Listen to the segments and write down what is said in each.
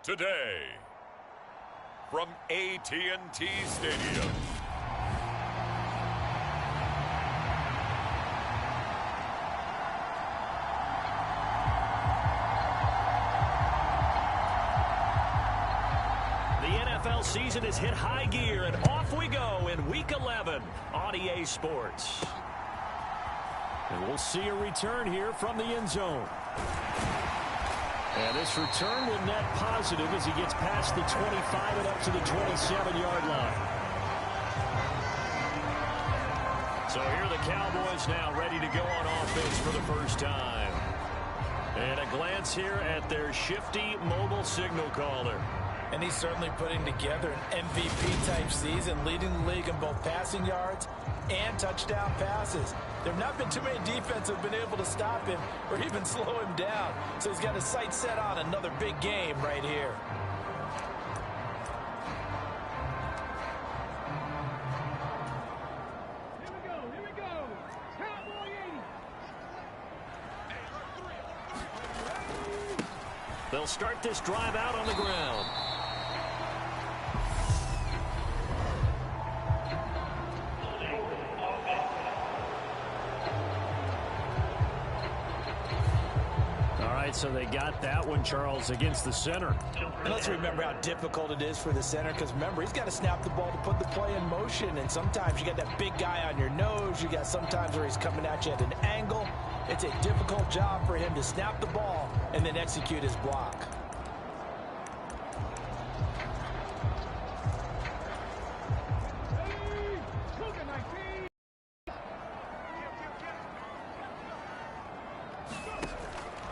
today from AT&T Stadium. The NFL season has hit high gear, and off we go in Week 11 on EA Sports. And we'll see a return here from the end zone. And this return will net positive as he gets past the 25 and up to the 27-yard line. So here are the Cowboys now ready to go on offense for the first time. And a glance here at their shifty mobile signal caller. And he's certainly putting together an MVP-type season, leading the league in both passing yards and touchdown passes. There have not been too many defenses have been able to stop him or even slow him down. So he's got his sights set on another big game right here. Here we go. Cowboy 80. They'll start this drive out on the ground. So they got that one, Charles, against the center. And let's remember how difficult it is for the center, because remember, he's got to snap the ball to put the play in motion, and sometimes you got that big guy on your nose. You got sometimes where he's coming at you at an angle. It's a difficult job for him to snap the ball and then execute his block.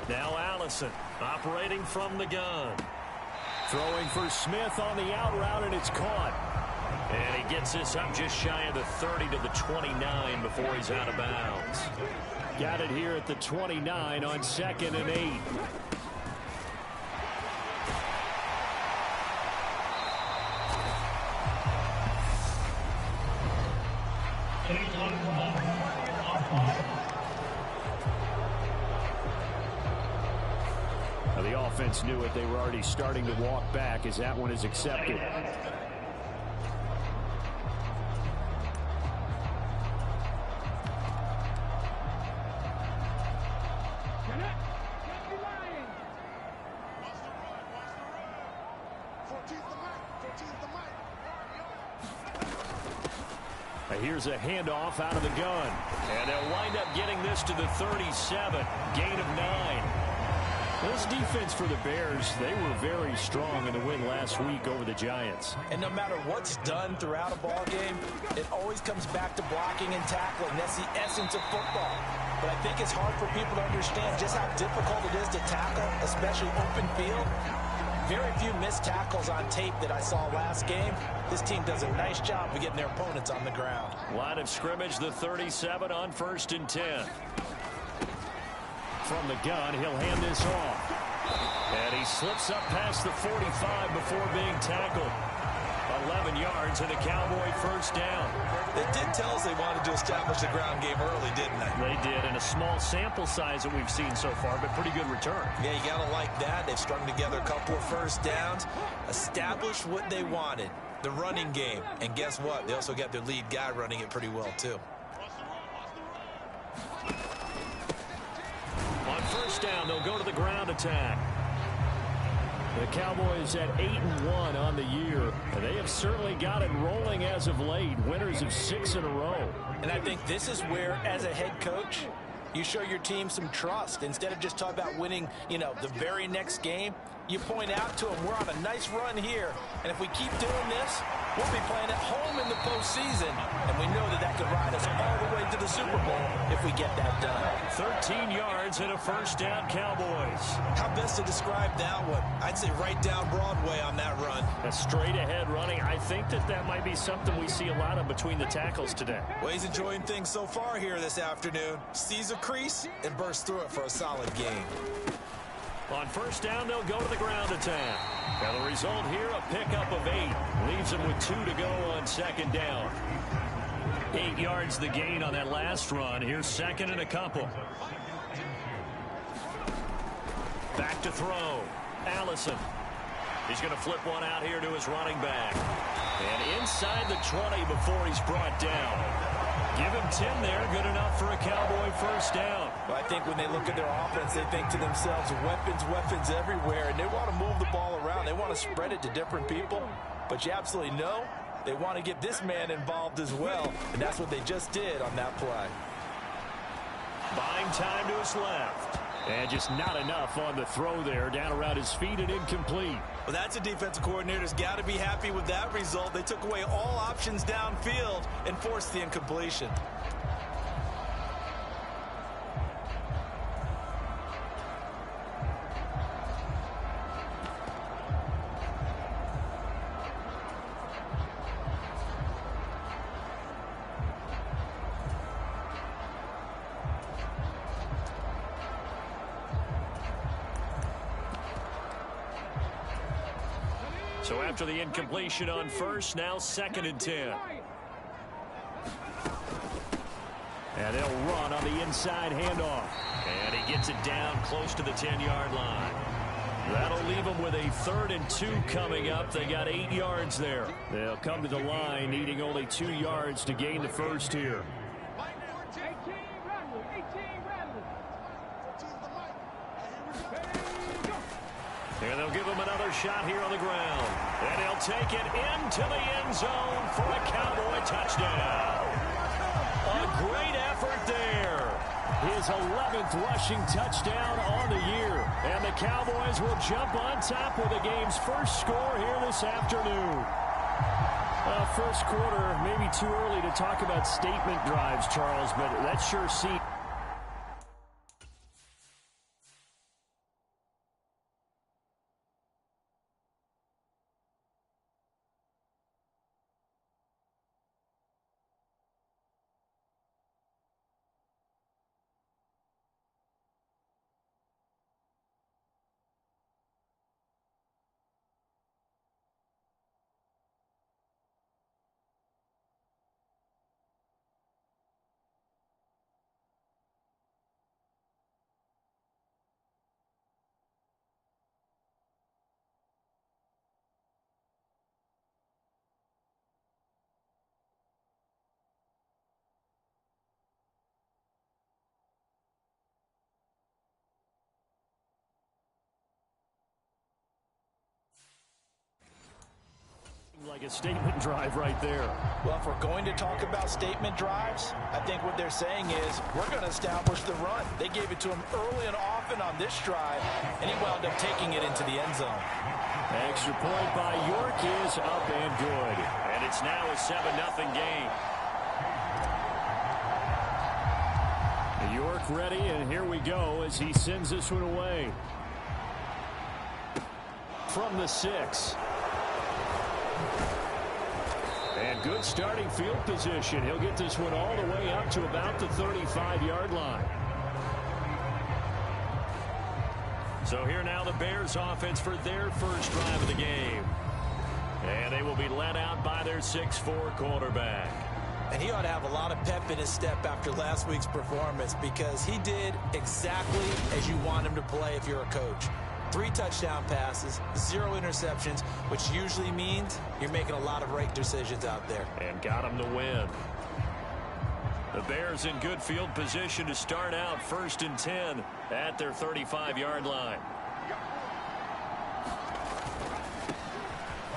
Now Allison operating from the gun. Throwing for Smith on the out route, and it's caught. And he gets this up just shy of the 30 to the 29 before he's out of bounds. Got it here at the 29 on 2nd and 8. The offense knew it. They were already starting to walk back as that one is accepted. Here's a handoff out of the gun. And they'll wind up getting this to the 37. Gain of 9. This defense for the Bears, they were very strong in the win last week over the Giants. And no matter what's done throughout a ball game, it always comes back to blocking and tackling. That's the essence of football. But I think it's hard for people to understand just how difficult it is to tackle, especially open field. Very few missed tackles on tape that I saw last game. This team does a nice job of getting their opponents on the ground. Line of scrimmage, the 37 on 1st and 10. From the gun, he'll hand this off. And he slips up past the 45 before being tackled. 11 yards and a Cowboy first down. They did tell us they wanted to establish the ground game early, didn't they? They did, and a small sample size that we've seen so far, but pretty good return. Yeah, you got to like that. They've strung together a couple of first downs, established what they wanted, the running game. And guess what? They also got their lead guy running it pretty well, too. On first down, they'll go to the ground attack. The Cowboys at 8-1 on the year. And they have certainly got it rolling as of late. Winners of 6 in a row. And I think this is where, as a head coach, you show your team some trust. Instead of just talking about winning, the very next game, you point out to them, we're on a nice run here. And if we keep doing this, we'll be playing at home in the postseason. And we know that could ride us all the way to the Super Bowl if we get that done. 13 yards and a first down, Cowboys. How best to describe that one? I'd say right down Broadway on that run. A straight ahead running. I think that might be something we see a lot of between the tackles today. Well, he's enjoying things so far here this afternoon. Sees a crease and bursts through it for a solid gain. On first down, they'll go to the ground attack. Now the result here, a pickup of 8. Leaves them with 2 to go on 2nd down. 8 yards the gain on that last run. Here's 2nd and a couple. Back to throw. Allison. He's going to flip one out here to his running back. And inside the 20 before he's brought down. Give him 10 there. Good enough for a Cowboy first down. Well, I think when they look at their offense, they think to themselves, weapons everywhere. And they want to move the ball around. They want to spread it to different people. But you absolutely know they want to get this man involved as well. And that's what they just did on that play. Buying time to his left. And just not enough on the throw there. Down around his feet and incomplete. Well, that's a defensive coordinator's got to be happy with that result. They took away all options downfield and forced the incompletion. So after the incompletion on first, now 2nd and 10. And they'll run on the inside handoff. And he gets it down close to the 10-yard line. That'll leave them with a 3rd and 2 coming up. They got 8 yards there. They'll come to the line needing only 2 yards to gain the first here. And they'll give him another shot here on the ground. And he'll take it into the end zone for a Cowboy touchdown. A great effort there. His 11th rushing touchdown on the year. And the Cowboys will jump on top with the game's first score here this afternoon. First quarter, maybe too early to talk about statement drives, Charles, but that sure seems... like a statement drive right there. Well, if we're going to talk about statement drives, I think what they're saying is we're going to establish the run. They gave it to him early and often on this drive, and he wound up taking it into the end zone. Extra point by York is up and good. And it's now a 7-0 game. York ready, and here we go as he sends this one away. From the 6. And good starting field position. He'll get this one all the way up to about the 35-yard line. So here now the Bears offense for their first drive of the game. And they will be led out by their 6'4" quarterback. And he ought to have a lot of pep in his step after last week's performance because he did exactly as you want him to play if you're a coach. 3 touchdown passes, 0 interceptions, which usually means you're making a lot of right decisions out there. And got him to win. The Bears in good field position to start out 1st and 10 at their 35-yard line.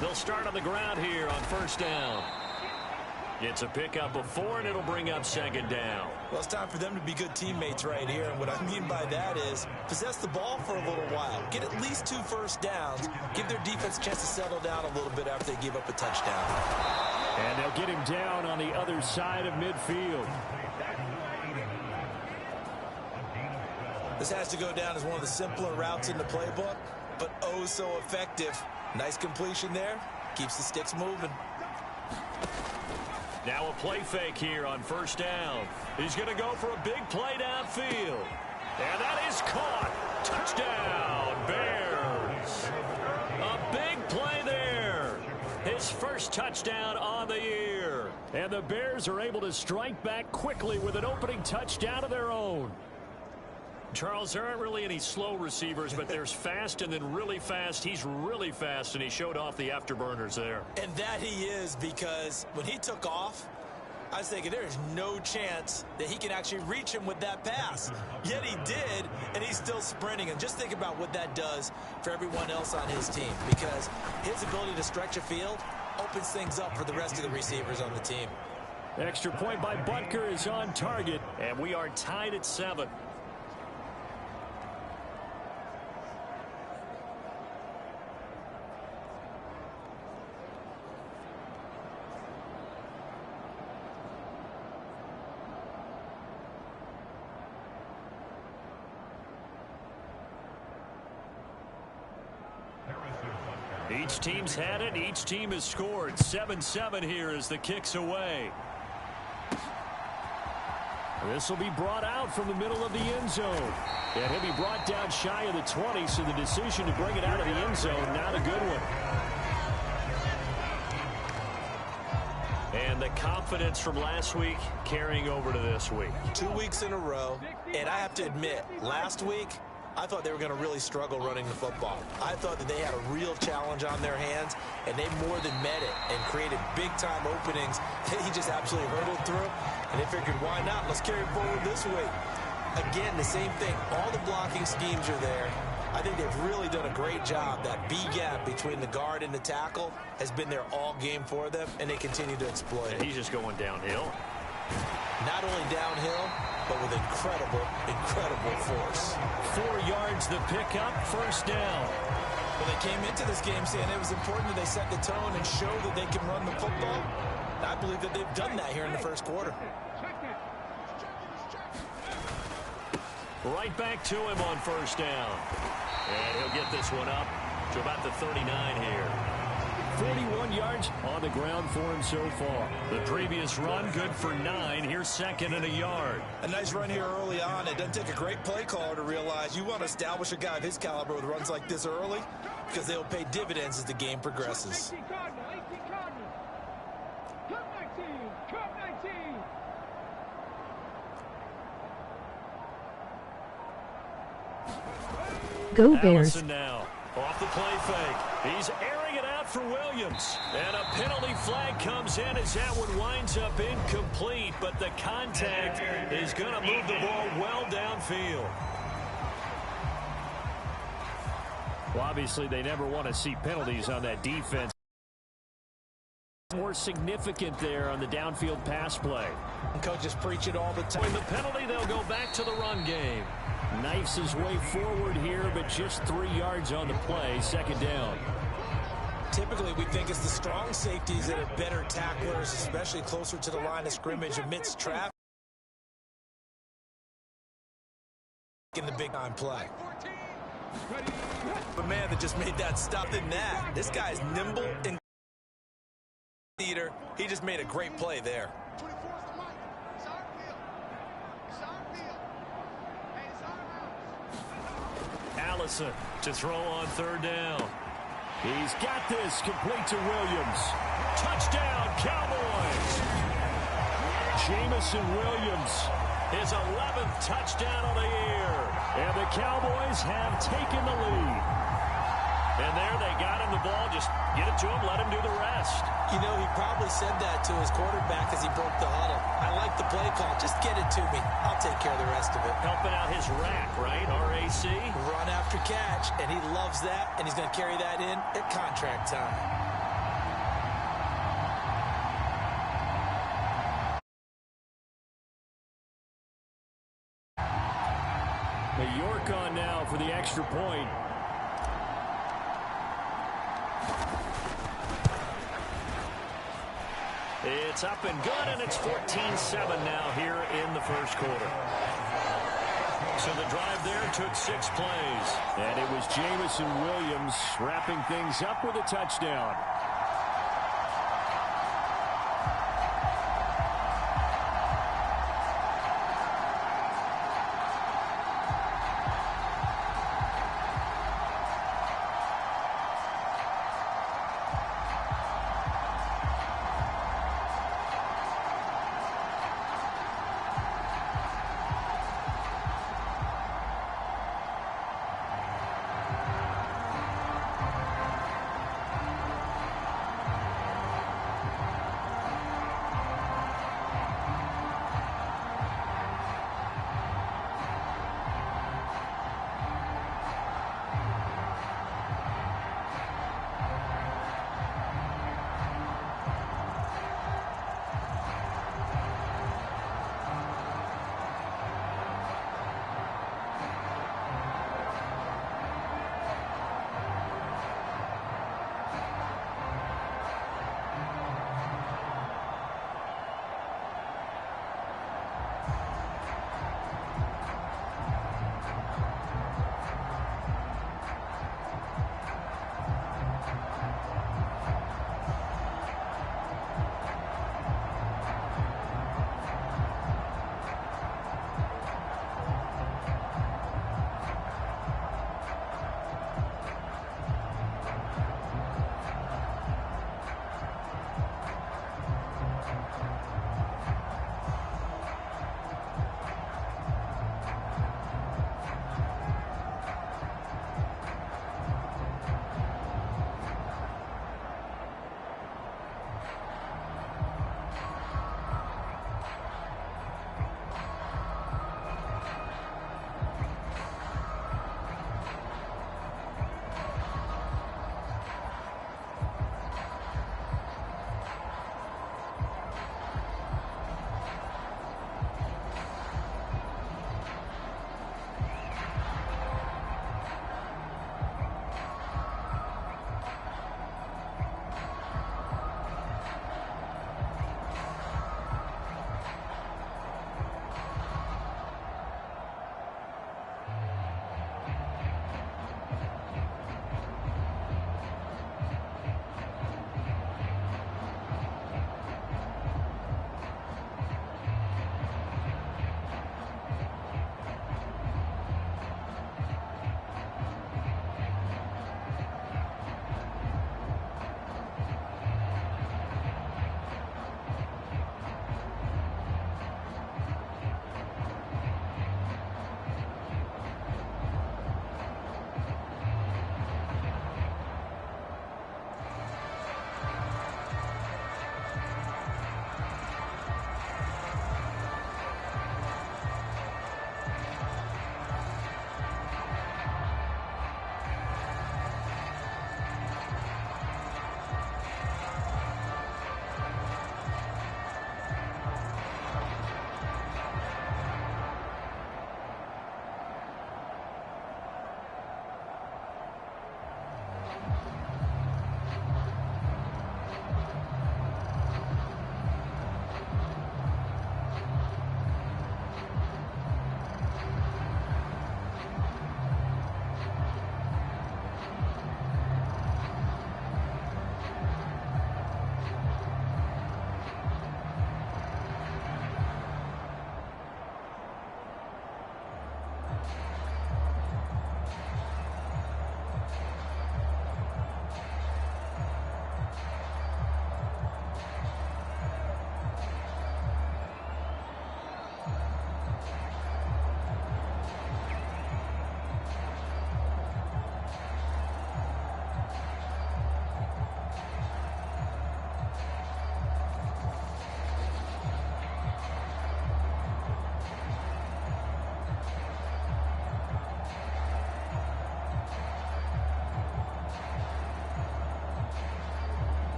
They'll start on the ground here on 1st down. It's a pickup of 4, and it'll bring up 2nd down. Well, it's time for them to be good teammates right here. And what I mean by that is possess the ball for a little while. Get at least 2 first downs. Give their defense a chance to settle down a little bit after they give up a touchdown. And they'll get him down on the other side of midfield. This has to go down as one of the simpler routes in the playbook, but oh so effective. Nice completion there. Keeps the sticks moving. Now a play fake here on 1st down. He's going to go for a big play downfield. And that is caught. Touchdown, Bears. A big play there. His first touchdown on the year. And the Bears are able to strike back quickly with an opening touchdown of their own. Charles, there aren't really any slow receivers, but there's fast and then really fast. He's really fast, and he showed off the afterburners there. And that he is, because when he took off, I was thinking there is no chance that he can actually reach him with that pass. Yet he did, and he's still sprinting. And just think about what that does for everyone else on his team, because his ability to stretch a field opens things up for the rest of the receivers on the team. Extra point by Butker is on target, and we are tied at 7. Each team's had it. Each team has scored. 7-7 here as the kick's away. This will be brought out from the middle of the end zone. And he'll be brought down shy of the 20, so the decision to bring it out of the end zone, not a good one. And the confidence from last week carrying over to this week. 2 weeks in a row, and I have to admit, last week, I thought they were going to really struggle running the football. I thought that they had a real challenge on their hands, and they more than met it and created big-time openings that he just absolutely hurdled through. And they figured, why not? Let's carry it forward this week. Again, the same thing. All the blocking schemes are there. I think they've really done a great job. That B gap between the guard and the tackle has been there all game for them, and they continue to exploit it. He's just going downhill. Not only downhill, but with incredible force. 4 yards the pickup, first down. Well, they came into this game saying it was important that they set the tone and show that they can run the football. I believe that they've done that here in the first quarter. Right back to him on first down. And he'll get this one up to about the 39 here. 41 yards on the ground for him so far. The previous run, good for 9. Here's second and a yard. A nice run here early on. It doesn't take a great play caller to realize you want to establish a guy of his caliber with runs like this early, because they'll pay dividends as the game progresses. Go Bears. Allison now off the play fake. He's airing it out for Williams. And a penalty flag comes in as that one winds up incomplete, but the contact is going to move the ball well downfield. Well, obviously, they never want to see penalties on that defense. More significant there on the downfield pass play. Coaches preach it all the time. With the penalty, they'll go back to the run game. Knifes his way forward here, but just 3 yards on the play. Second down. Typically, we think it's the strong safeties that are better tacklers, especially closer to the line of scrimmage amidst traffic in the big-time play. The man that just made that stop in that. This guy's nimble and leader. He just made a great play there. Allison to throw on third down. He's got this, complete to Williams. Touchdown, Cowboys! Jamison Williams, his 11th touchdown of the year. And the Cowboys have taken the lead. And there they got him the ball. Just get it to him, let him do the rest. You know, he probably said that to his quarterback as he broke the huddle. I like the play call. Just get it to me. I'll take care of the rest of it. Helping out his rack, right? RAC. Run after catch, and he loves that, and he's going to carry that in at contract time. York on now for the extra point. It's up and good, and it's 14-7 now here in the first quarter. So the drive there took 6 plays. And it was Jamison Williams wrapping things up with a touchdown.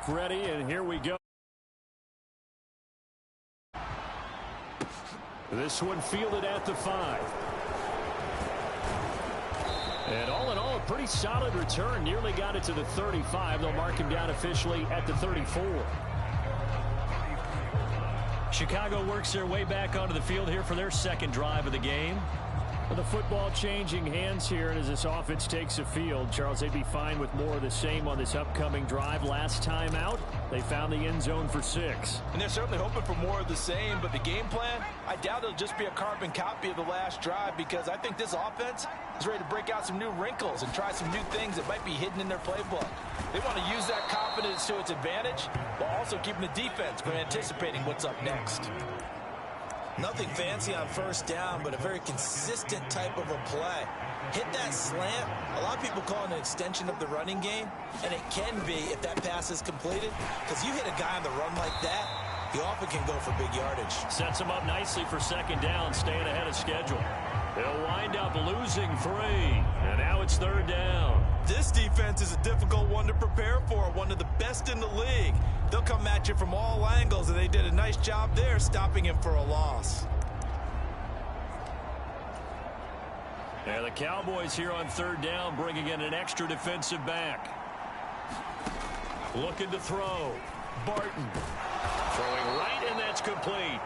clock ready, and here we go. This one fielded at the 5. And all in all, a pretty solid return. Nearly got it to the 35. They'll mark him down officially at the 34. Chicago works their way back onto the field here for their second drive of the game. Well, the football changing hands here, and as this offense takes the field, Charles, they'd be fine with more of the same on this upcoming drive. Last time out, they found the end zone for 6. And they're certainly hoping for more of the same, but the game plan, I doubt it'll just be a carbon copy of the last drive, because I think this offense is ready to break out some new wrinkles and try some new things that might be hidden in their playbook. They want to use that confidence to its advantage, while also keeping the defense from anticipating what's up next. Nothing fancy on first down, but a very consistent type of a play. Hit that slant. A lot of people call it an extension of the running game, and it can be if that pass is completed, because you hit a guy on the run like that, he often can go for big yardage. Sets him up nicely for second down, staying ahead of schedule. They'll wind up losing 3, and now it's third down. This defense is a difficult one to prepare for, one of the best in the league. They'll come at you from all angles, and they did a nice job there stopping him for a loss. And the Cowboys here on third down, bringing in an extra defensive back. Looking to throw. Barton throwing right, and that's complete.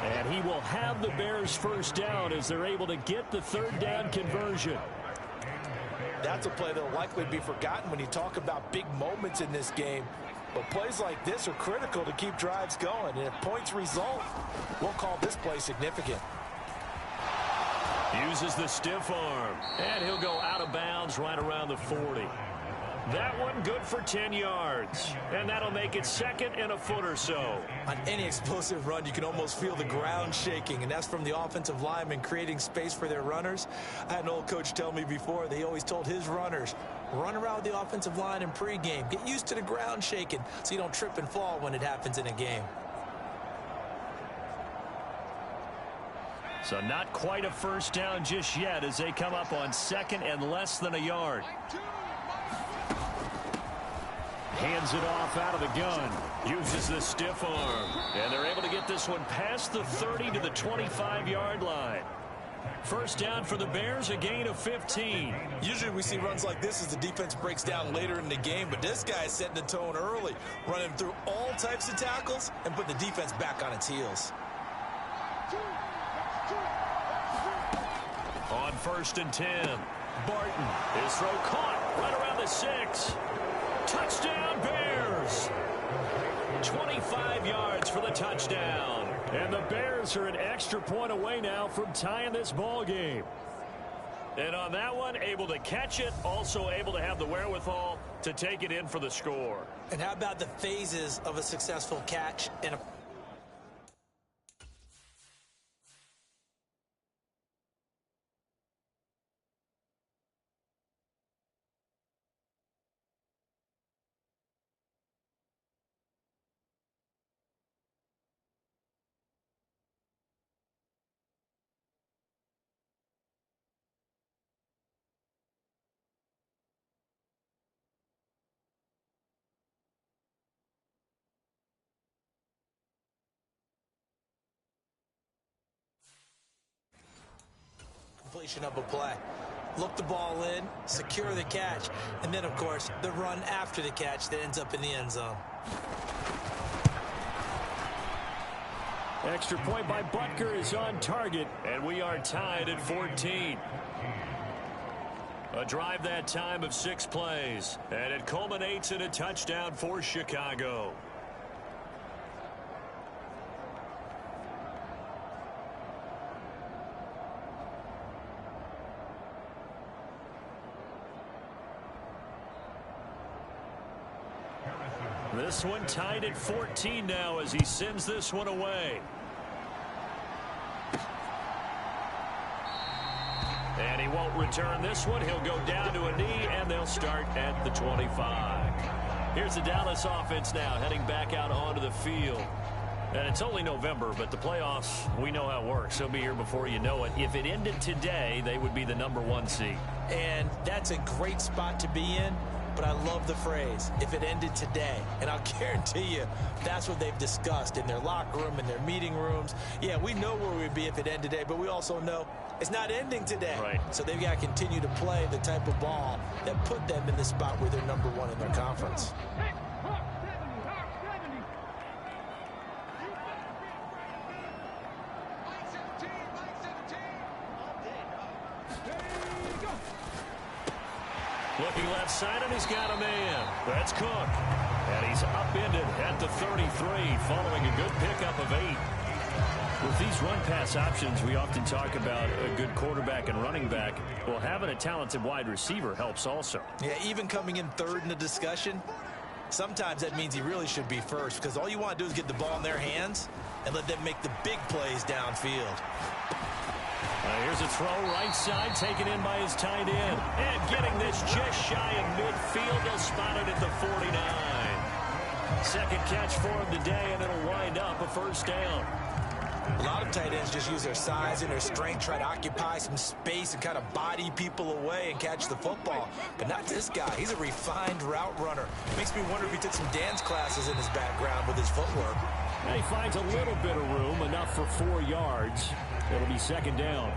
And he will have the Bears first down as they're able to get the third down conversion. That's a play that will likely be forgotten when you talk about big moments in this game. But plays like this are critical to keep drives going. And if points result, we'll call this play significant. Uses the stiff arm. And he'll go out of bounds right around the 40. That one good for 10 yards. And that'll make it second and a foot or so. On any explosive run, you can almost feel the ground shaking, and that's from the offensive linemen creating space for their runners. I had an old coach tell me before, they always told his runners, run around the offensive line in pregame. Get used to the ground shaking so you don't trip and fall when it happens in a game. So not quite a first down just yet as they come up on second and less than a yard. Hands it off out of the gun. Uses the stiff arm. And they're able to get this one past the 30 to the 25-yard line. First down for the Bears, a gain of 15. Usually we see runs like this as the defense breaks down later in the game, but this guy is setting the tone early, running through all types of tackles and putting the defense back on its heels. On first and 10, Barton. His throw caught right around the 6. Touchdown, Bears! 25 yards for the touchdown. And the Bears are an extra point away now from tying this ball game. And on that one, able to catch it, also able to have the wherewithal to take it in for the score. And how about the phases of a successful catch and a completion of a play. Look the ball in, secure the catch, and then, of course, the run after the catch that ends up in the end zone. Extra point by Butker is on target, and we are tied at 14. A drive that time of 6 plays, and it culminates in a touchdown for Chicago. This one tied at 14 now as he sends this one away. And he won't return this one. He'll go down to a knee, and they'll start at the 25. Here's the Dallas offense now heading back out onto the field. And it's only November, but the playoffs, we know how it works. They'll be here before you know it. If it ended today, they would be the #1 seed. And that's a great spot to be in. but I love the phrase, if it ended today. And I'll guarantee you that's what they've discussed in their locker room, in their meeting rooms. Yeah, we know where we'd be if it ended today, but we also know it's not ending today. Right. So they've got to continue to play the type of ball that put them in the spot where they're number one in their conference. Looking left side, and he's got a man. That's Cook. And he's upended at the 33, following a good pickup of 8. With these run-pass options, we often talk about a good quarterback and running back. Well, having a talented wide receiver helps also. Yeah, even coming in third in the discussion, sometimes that means he really should be first, because all you want to do is get the ball in their hands and let them make the big plays downfield. Here's a throw right side, taken in by his tight end. And getting this just shy of midfield. They'll spot it at the 49. Second catch for him today, and it'll wind up a first down. A lot of tight ends just use their size and their strength, try to occupy some space and kind of body people away and catch the football. But not this guy. He's a refined route runner. Makes me wonder if he took some dance classes in his background with his footwork. And he finds a little bit of room, enough for 4 yards. It'll be second down.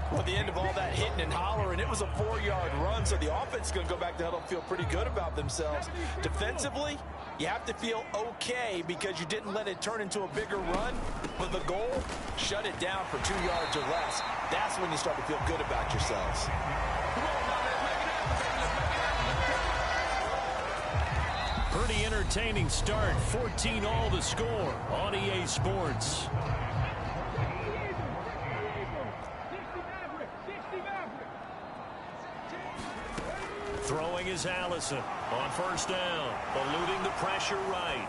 Well, at the end of all that hitting and hollering, it was a 4-yard run, so the offense is going to go back to huddle and feel pretty good about themselves. Defensively, you have to feel okay because you didn't let it turn into a bigger run. But the goal, shut it down for 2 yards or less. That's when you start to feel good about yourselves. Pretty entertaining start. 14-all the score on EA Sports. Throwing is Allison on first down, eluding the pressure right.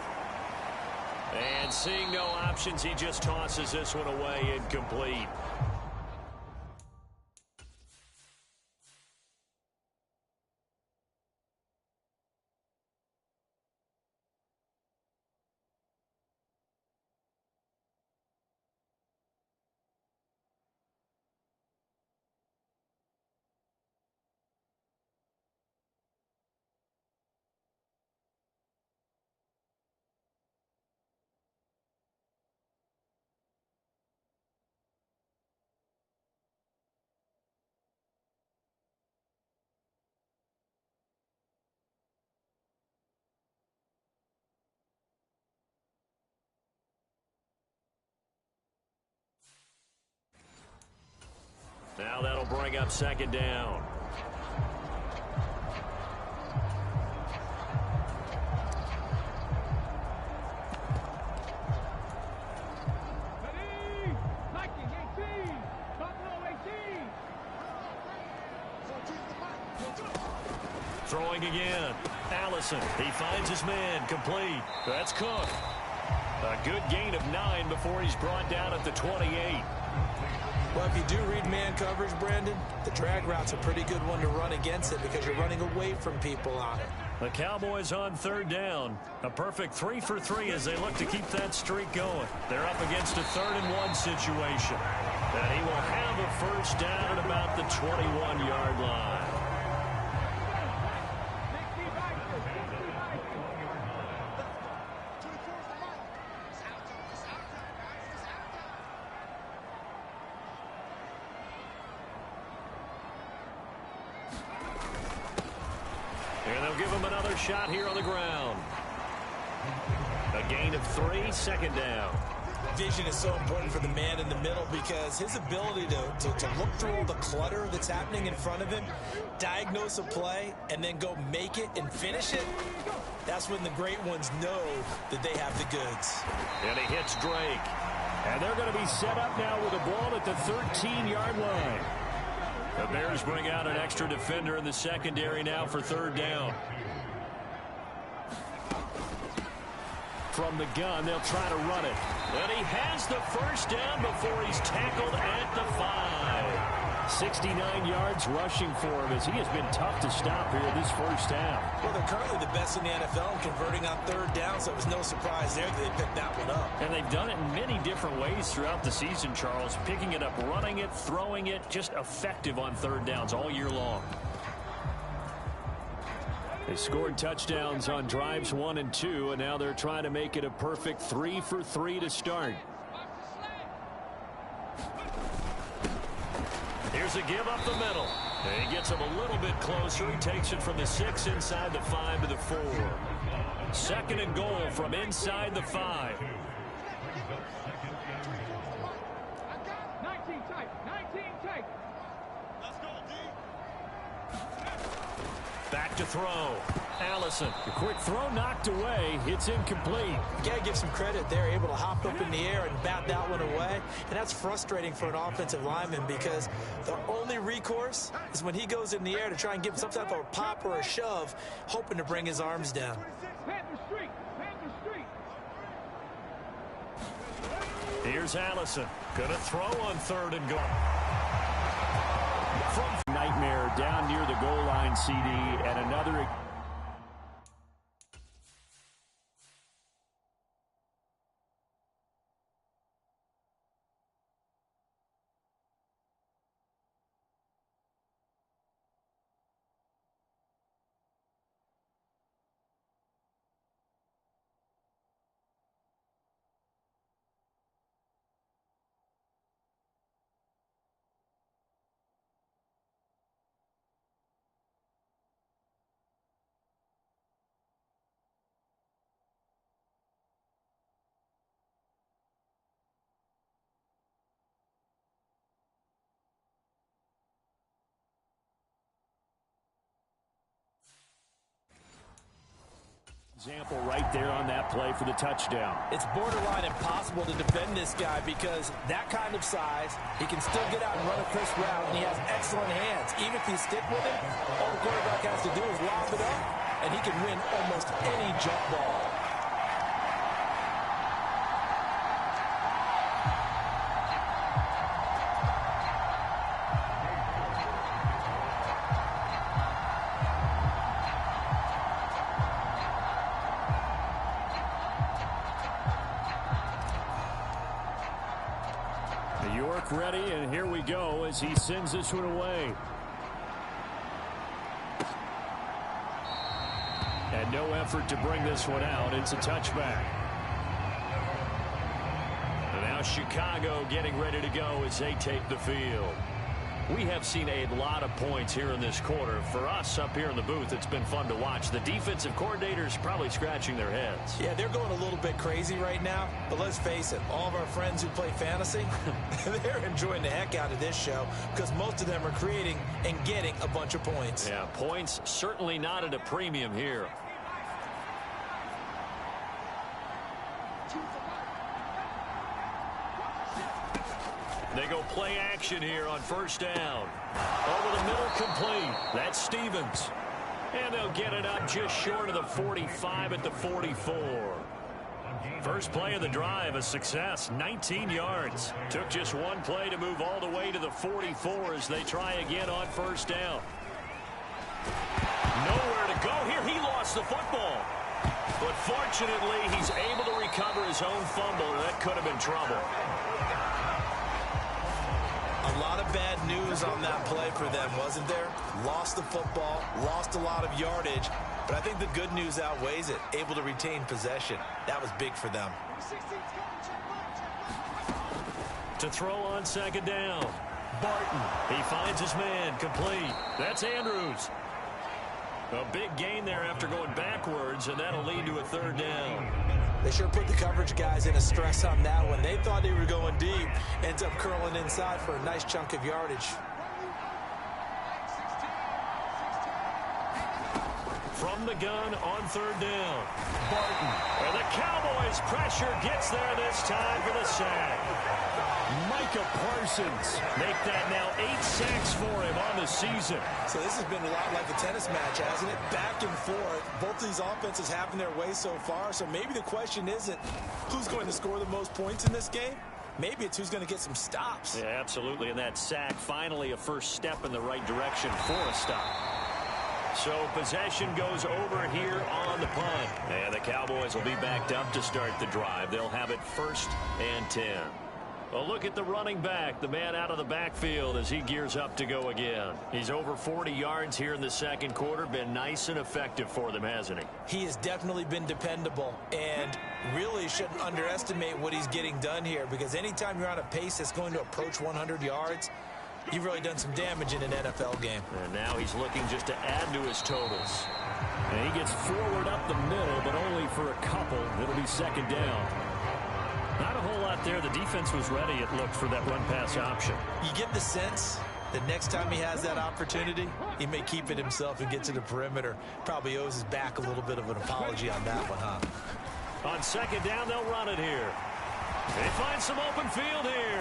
And seeing no options, he just tosses this one away incomplete. Now that'll bring up second down. Throwing again. Allison. He finds his man. Complete. That's Cook. A good gain of 9 before he's brought down at the 28. Well, if you do read man coverage, Brandon, the drag route's a pretty good one to run against it because you're running away from people on it. The Cowboys on third down. A perfect 3 for 3 as they look to keep that streak going. They're up against a 3rd-and-1 situation. And he will have a first down at about the 21-yard line. Give him another shot here on the ground. A gain of 3, second down. Vision is so important for the man in the middle because his ability to look through all the clutter that's happening in front of him, diagnose a play, and then go make it and finish it, that's when the great ones know that they have the goods. And he hits Drake. And they're going to be set up now with a ball at the 13-yard line. The Bears bring out an extra defender in the secondary now for third down. From the gun, they'll try to run it. And he has the first down before he's tackled at the 5. 69 yards rushing for him as he has been tough to stop here this first half. Well, they're currently the best in the NFL in converting on third down, so it was no surprise there that they picked that one up. And they've done it in many different ways throughout the season, Charles. Picking it up, running it, throwing it, just effective on third downs all year long. They scored touchdowns on drives 1 and 2, and now they're trying to make it a perfect 3 for 3 to start. Here's a give up the middle. And he gets him a little bit closer. He takes it from the 6 inside the 5 to the 4. 2nd and goal from inside the 5. 19 tight. 19 tight. Let's go, D. Back to throw. Allison. The quick throw knocked away. It's incomplete. You got to give some credit. They're able to hop up in the air and bat that one away. And that's frustrating for an offensive lineman because the only recourse is when he goes in the air to try and give some type of a pop or a shove, hoping to bring his arms down. Panther Street. Panther Street. Here's Allison. Gonna throw on 3rd and goal. From nightmare down near the goal line, CD, and another. Example right there on that play for the touchdown. It's borderline impossible to defend this guy because that kind of size, he can still get out and run a crisp route, and he has excellent hands. Even if you stick with him, all the quarterback has to do is lob it up, and he can win almost any jump ball. Ready, and here we go as he sends this one away. And no effort to bring this one out. It's a touchback. And now Chicago getting ready to go as they take the field. We have seen a lot of points here in this quarter. For us up here in the booth, it's been fun to watch. The defensive coordinators probably scratching their heads. Yeah, they're going a little bit crazy right now. But let's face it, all of our friends who play fantasy, they're enjoying the heck out of this show because most of them are creating and getting a bunch of points. Yeah, points certainly not at a premium here. They go play action here on 1st down. Over the middle, complete. That's Stevens. And they'll get it up just short of the 45 at the 44. First play of the drive, a success, 19 yards. Took just one play to move all the way to the 44 as they try again on 1st down. Nowhere to go here. He lost the football. But fortunately, he's able to recover his own fumble. That could have been trouble. A lot of bad news on that play for them, wasn't there? Lost the football, lost a lot of yardage, but I think the good news outweighs it. Able to retain possession. That was big for them. To throw on 2nd down. Barton. He finds his man. Complete. That's Andrews. A big gain there after going backwards, and that'll lead to a 3rd down. They sure put the coverage guys in a stress on that one. They thought they were going deep. Ends up curling inside for a nice chunk of yardage. From the gun on 3rd down. Barton. And the Cowboys pressure gets there this time for the sack. Micah Parsons make that now 8 sacks for him on the season. So this has been a lot like a tennis match, hasn't it? Back and forth. Both of these offenses having their way so far. So maybe the question isn't who's going to score the most points in this game. Maybe it's who's going to get some stops. Yeah, absolutely. And that sack, finally a first step in the right direction for a stop. So possession goes over here on the punt. And the Cowboys will be backed up to start the drive. They'll have it 1st and 10. A look at the running back, the man out of the backfield as he gears up to go again. He's over 40 yards here in the second quarter. Been nice and effective for them, hasn't he? He has definitely been dependable, and really shouldn't underestimate what he's getting done here, because anytime you're on a pace that's going to approach 100 yards, you've really done some damage in an NFL game. And now he's looking just to add to his totals. And he gets forward up the middle, but only for a couple. It'll be second down. Not a whole lot there. The defense was ready, it looked, for that run-pass option. You get the sense that next time he has that opportunity, he may keep it himself and get to the perimeter. Probably owes his back a little bit of an apology on that one, huh? On second down, they'll run it here. They find some open field here.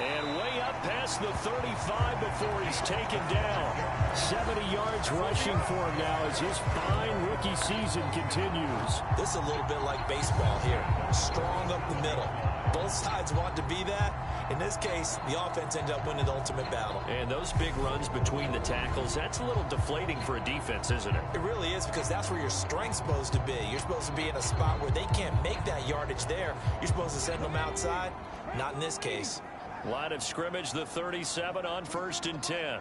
And way up past the 35 before he's taken down. 70 yards rushing for him now as his fine rookie season continues. This is a little bit like baseball here. Strong up the middle. Both sides want to be that. In this case, the offense ended up winning the ultimate battle. And those big runs between the tackles, that's a little deflating for a defense, isn't it? It really is, because that's where your strength's supposed to be. You're supposed to be in a spot where they can't make that yardage there. You're supposed to send them outside. Not in this case. Line of scrimmage, the 37 on 1st and 10.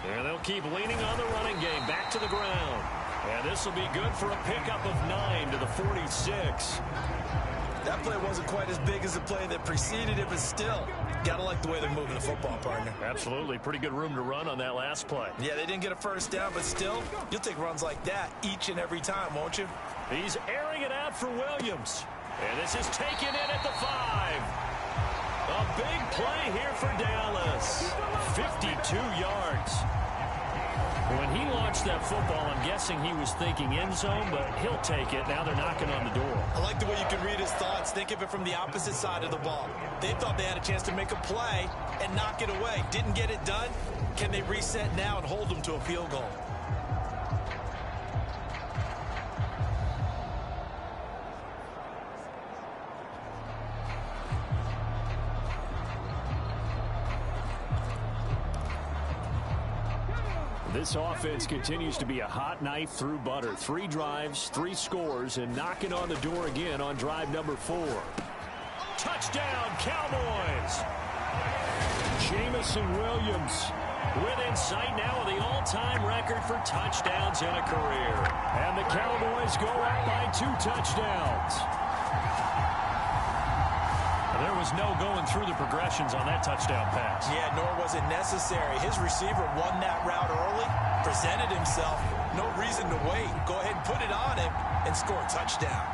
And they'll keep leaning on the running game. Back to the ground. And this will be good for a pickup of 9 to the 46. That play wasn't quite as big as the play that preceded it, but still, gotta like the way they're moving the football, partner. Absolutely. Pretty good room to run on that last play. Yeah, they didn't get a first down, but still, you'll take runs like that each and every time, won't you? He's airing it out for Williams. And this is taken in at the 5. A big play here for Dallas. 52 yards. When he launched that football, I'm guessing he was thinking end zone, but he'll take it. Now they're knocking on the door. I like the way you can read his thoughts. Think of it from the opposite side of the ball. They thought they had a chance to make a play and knock it away. Didn't get it done. Can they reset now and hold them to a field goal? This offense continues to be a hot knife through butter. 3 drives, 3 scores, and knocking on the door again on drive number 4. Touchdown, Cowboys! Jamison Williams within sight now of the all-time record for touchdowns in a career. And the Cowboys go up by 2 touchdowns. There was no going through the progressions on that touchdown pass. Yeah, nor was it necessary. His receiver won that route early, presented himself. No reason to wait. Go ahead and put it on him and score a touchdown.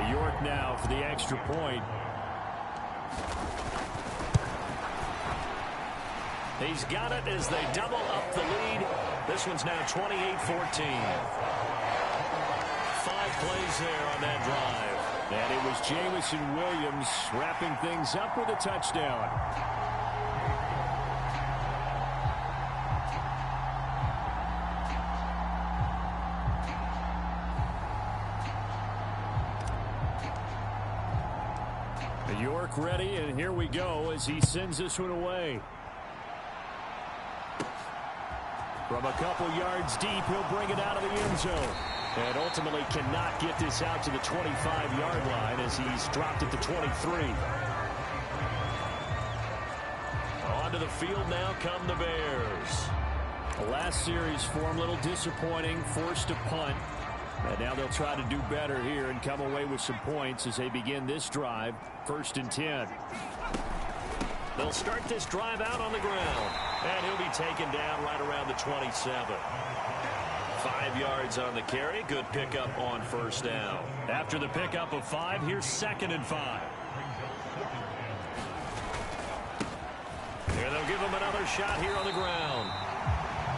York now for the extra point. He's got it as they double up the lead. This one's now 28-14. 5 plays there on that drive. And it was Jamison Williams wrapping things up with a touchdown. York ready, and here we go as he sends this one away. From a couple yards deep, he'll bring it out of the end zone. And ultimately cannot get this out to the 25-yard line as he's dropped at the 23. Onto the field now come the Bears. The last series for him, a little disappointing, forced a punt. And now they'll try to do better here and come away with some points as they begin this drive, 1st and 10. They'll start this drive out on the ground. And he'll be taken down right around the 27. 5 yards on the carry. Good pickup on 1st down. After the pickup of 5, here's 2nd and 5. And they'll give him another shot here on the ground.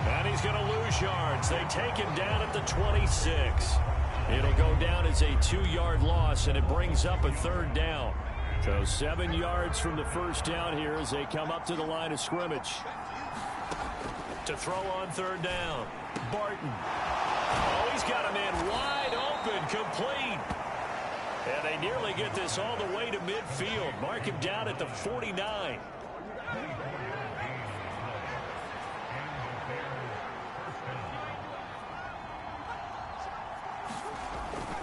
And he's going to lose yards. They take him down at the 26. It'll go down as a 2-yard loss, and it brings up a 3rd down. So 7 yards from the 1st down here as they come up to the line of scrimmage. To throw on 3rd down. Barton. Oh, he's got a man wide open, complete. And they nearly get this all the way to midfield. Mark him down at the 49.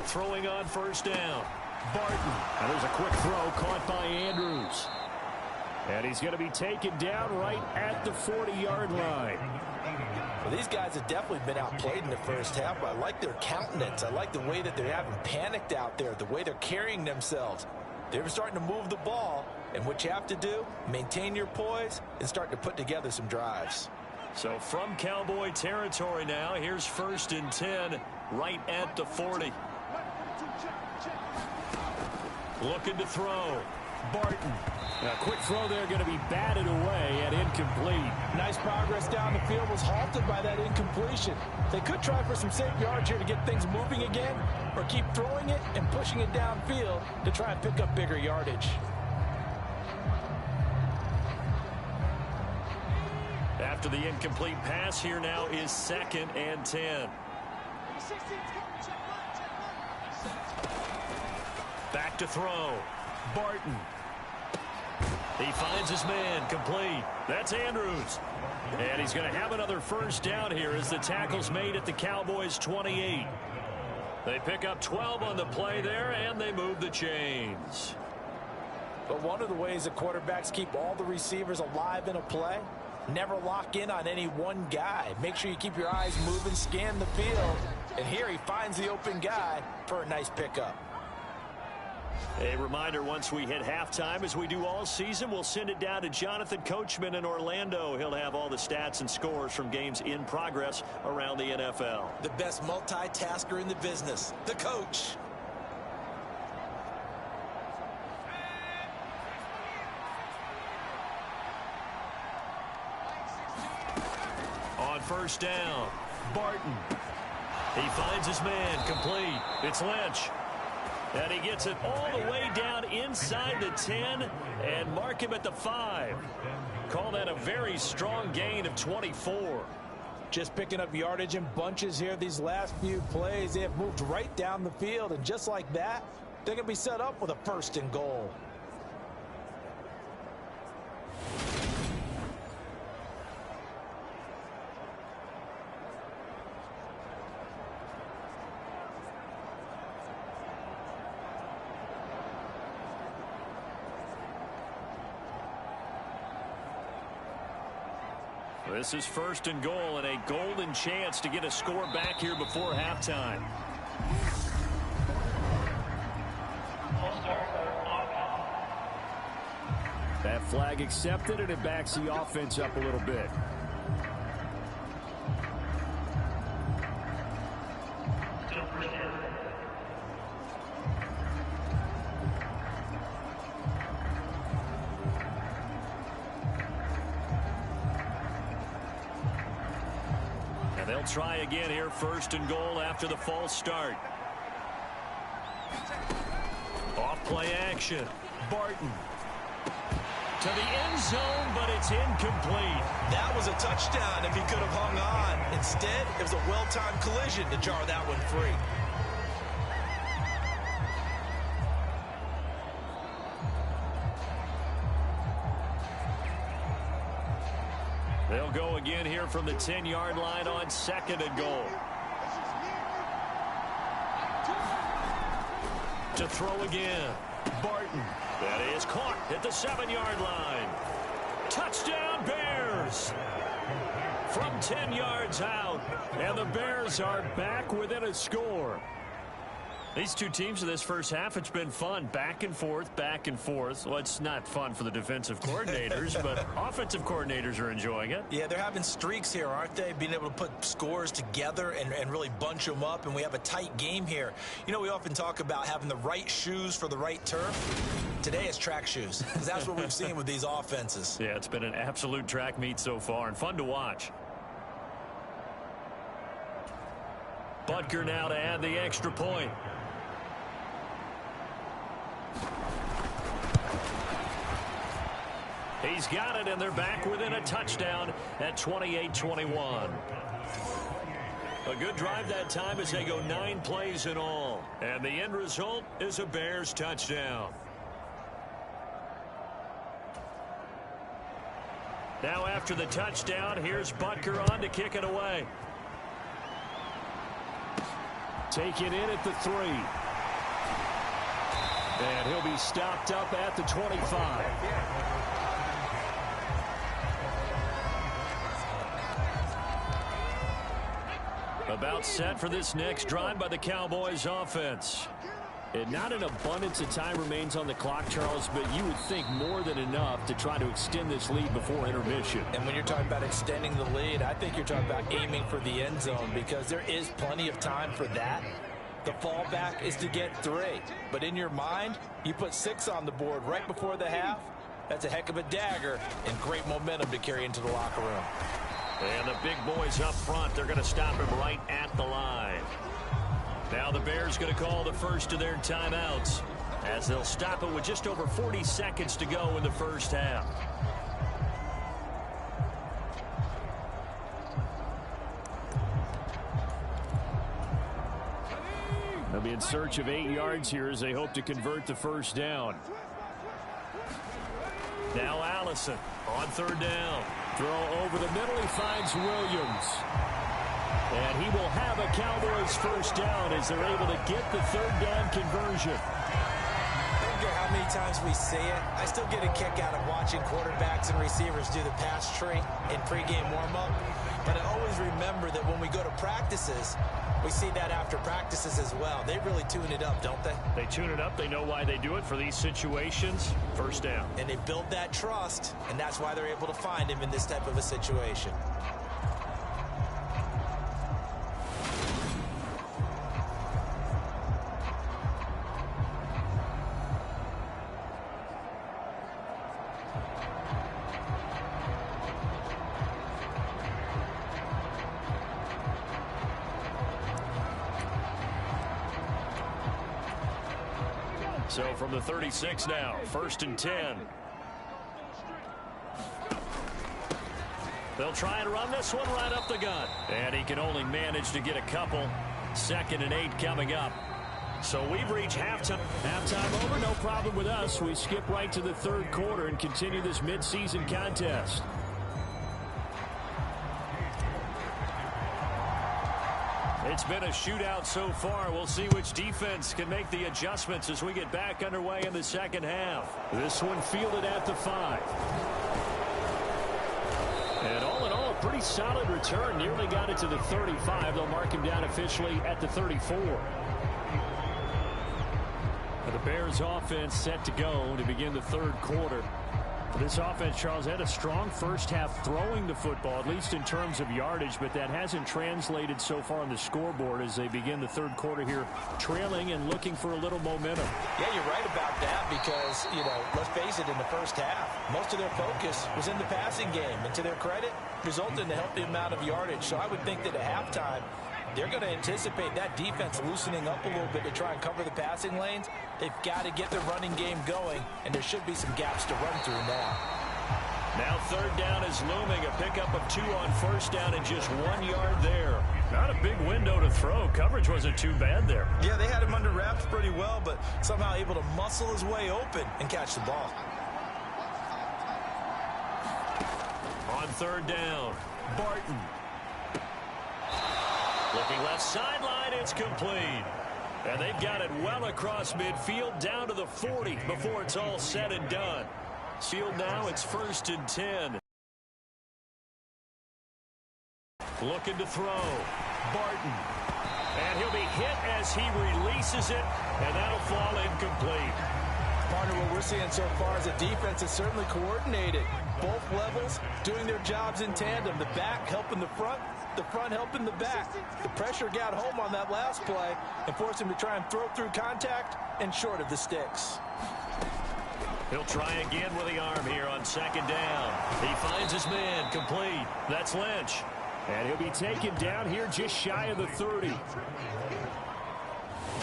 throwing on first down. Barton. And there's a quick throw caught by Andrews. And he's going to be taken down right at the 40-yard line. Well, these guys have definitely been outplayed in the first half, but I like their countenance. I like the way that they haven't panicked out there, the way they're carrying themselves. They're starting to move the ball, and what you have to do, maintain your poise and start to put together some drives. So from Cowboy territory now, here's 1st and 10 right at the 40. Looking to throw. Barton. A quick throw there, going to be batted away and incomplete. Nice progress down the field, was halted by that incompletion. They could try for some safe yards here to get things moving again, or keep throwing it and pushing it downfield to try and pick up bigger yardage. After the incomplete pass, here now is 2nd and 10. Back to throw. Barton. He finds his man, complete. That's Andrews. And he's going to have another first down here as the tackle's made at the Cowboys' 28. They pick up 12 on the play there, and they move the chains. But one of the ways that quarterbacks keep all the receivers alive in a play, never lock in on any one guy. Make sure you keep your eyes moving, scan the field. And here he finds the open guy for a nice pickup. A reminder, once we hit halftime, as we do all season, we'll send it down to Jonathan Coachman in Orlando. He'll have all the stats and scores from games in progress around the NFL. The best multitasker in the business, the coach. On first down, Barton. He finds his man, complete. It's Lynch. And he gets it all the way down inside the 10 and mark him at the 5. Call that a very strong gain of 24. Just picking up yardage in bunches here these last few plays. They have moved right down the field, and just like that, they're going to be set up with a 1st and goal. This is 1st and goal and a golden chance to get a score back here before halftime. That flag accepted, and it backs the offense up a little bit. They'll try again here, 1st and goal after the false start. Off play action. Barton. To the end zone, but it's incomplete. That was a touchdown if he could have hung on. Instead, it was a well-timed collision to jar that one free. They'll go again here from the 10-yard line on 2nd and goal. To throw again. Barton. That is caught at the 7-yard line. Touchdown, Bears! From 10 yards out, and the Bears are back within a score. These two teams in this first half, it's been fun. Back and forth, back and forth. Well, it's not fun for the defensive coordinators, but offensive coordinators are enjoying it. Yeah, they're having streaks here, aren't they? Being able to put scores together and really bunch them up, and we have a tight game here. You know, we often talk about having the right shoes for the right turf. Today it's track shoes, because that's what we've seen with these offenses. Yeah, it's been an absolute track meet so far, and fun to watch. Butker now to add the extra point. He's got it, and they're back within a touchdown at 28-21. A good drive that time as they go 9 plays in all. And the end result is a Bears touchdown. Now after the touchdown, here's Butker on to kick it away. Take it in at the 3. And he'll be stopped up at the 25. About set for this next drive by the Cowboys offense. And not an abundance of time remains on the clock, Charles, but you would think more than enough to try to extend this lead before intermission. And when you're talking about extending the lead, I think you're talking about aiming for the end zone because there is plenty of time for that. The fallback is to get 3. But in your mind, you put 6 on the board right before the half. That's a heck of a dagger and great momentum to carry into the locker room. And the big boys up front, they're going to stop him right at the line. Now the Bears going to call the first of their timeouts as they'll stop it with just over 40 seconds to go in the first half. They'll be in search of 8 yards here as they hope to convert the first down. Now Allison on third down. Throw over the middle. He finds Williams. And he will have a Cowboys first down as they're able to get the third down conversion. I don't care how many times we say it, I still get a kick out of watching quarterbacks and receivers do the pass tree in pregame warm-up. But I always remember that when we go to practices, we see that after practices as well. They really tune it up, don't they? They tune it up. They know why they do it for these situations. First down. And they build that trust, and that's why they're able to find him in this type of a situation. So from the 36 now, 1st and 10. They'll try and run this one right up the gut. And he can only manage to get a couple. 2nd and 8 coming up. So we've reached halftime. Halftime over, no problem with us. We skip right to the third quarter and continue this midseason contest. It's been a shootout so far. We'll see which defense can make the adjustments as we get back underway in the second half. This one fielded at the 5. And all in all, a pretty solid return. Nearly got it to the 35. They'll mark him down officially at the 34. The Bears offense set to go to begin the third quarter. This offense, Charles, had a strong first half throwing the football, at least in terms of yardage, but that hasn't translated so far on the scoreboard as they begin the third quarter here, trailing and looking for a little momentum. Yeah, you're right about that because, let's face it, in the first half, most of their focus was in the passing game, and to their credit, resulted in a healthy amount of yardage. So I would think that at halftime, they're going to anticipate that defense loosening up a little bit to try and cover the passing lanes. They've got to get the running game going, and there should be some gaps to run through now. Now third down is looming. A pickup of 2 on first down and just 1 yard there. Not a big window to throw. Coverage wasn't too bad there. Yeah, they had him under wraps pretty well, but somehow able to muscle his way open and catch the ball. On third down, Barton. Looking left sideline, it's complete. And they've got it well across midfield down to the 40 before it's all said and done. Field now, it's 1st and 10. Looking to throw. Barton. And he'll be hit as he releases it, and that'll fall incomplete. Partner, what we're seeing so far is a defense is certainly coordinated. Both levels doing their jobs in tandem. The back helping the front helping the back. The pressure got home on that last play and forced him to try and throw through contact and short of the sticks. He'll try again with the arm here on 2nd down. He finds his man complete. That's Lynch. And he'll be taken down here just shy of the 30.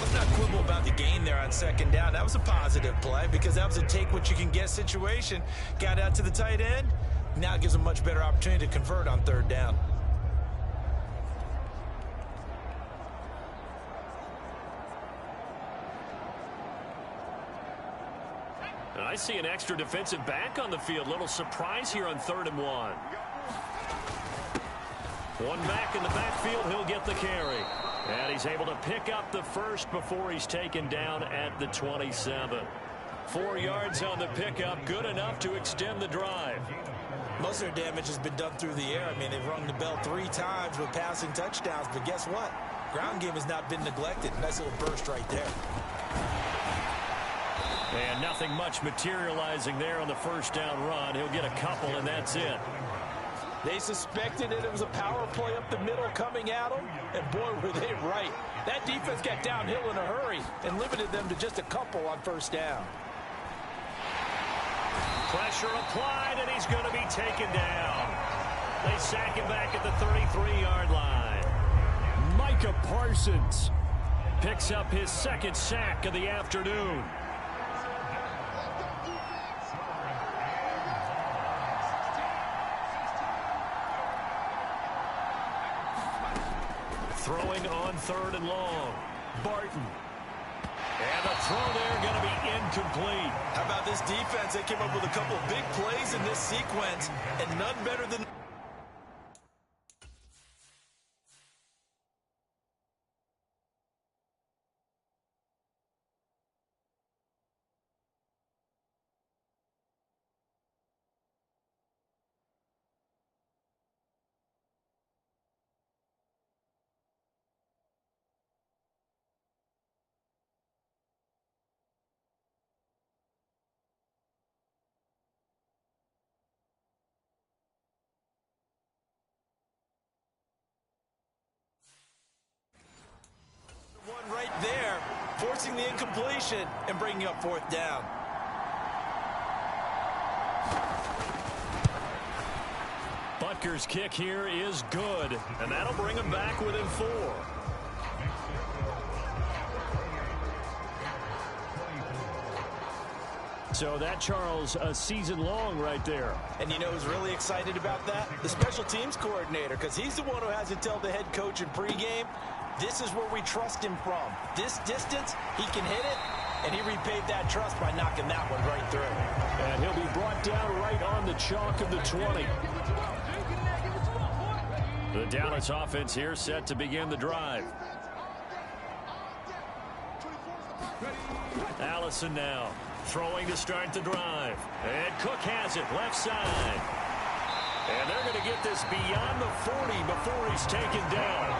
Let's not quibble about the gain there on 2nd down. That was a positive play because that was a take-what-you-can-get situation. Got out to the tight end. Now it gives him a much better opportunity to convert on 3rd down. And I see an extra defensive back on the field. Little surprise here on 3rd and 1. One back in the backfield, he'll get the carry. And he's able to pick up the first before he's taken down at the 27. 4 yards on the pickup, good enough to extend the drive. Most of their damage has been done through the air. I mean, they've rung the bell 3 times with passing touchdowns, but guess what? Ground game has not been neglected. Nice little burst right there. And nothing much materializing there on the first down run. He'll get a couple, and that's it. They suspected it was a power play up the middle coming at them, and boy, were they right. That defense got downhill in a hurry and limited them to just a couple on first down. Pressure applied, and he's going to be taken down. They sack him back at the 33-yard line. Micah Parsons picks up his second sack of the afternoon. Throwing on 3rd and long. Barton. And the throw there going to be incomplete. How about this defense? They came up with a couple of big plays in this sequence, and none better than... One right there, forcing the incompletion and bringing up 4th down. Butker's kick here is good, and that'll bring him back within 4. So that, Charles, a season long right there. And you know who's really excited about that? The special teams coordinator, because he's the one who has to tell the head coach in pregame, this is where we trust him from. This distance, he can hit it, and he repaid that trust by knocking that one right through. And he'll be brought down right on the chalk of the 20. The Dallas offense here set to begin the drive. Allison now throwing to start the drive. And Cook has it left side. And they're going to get this beyond the 40 before he's taken down.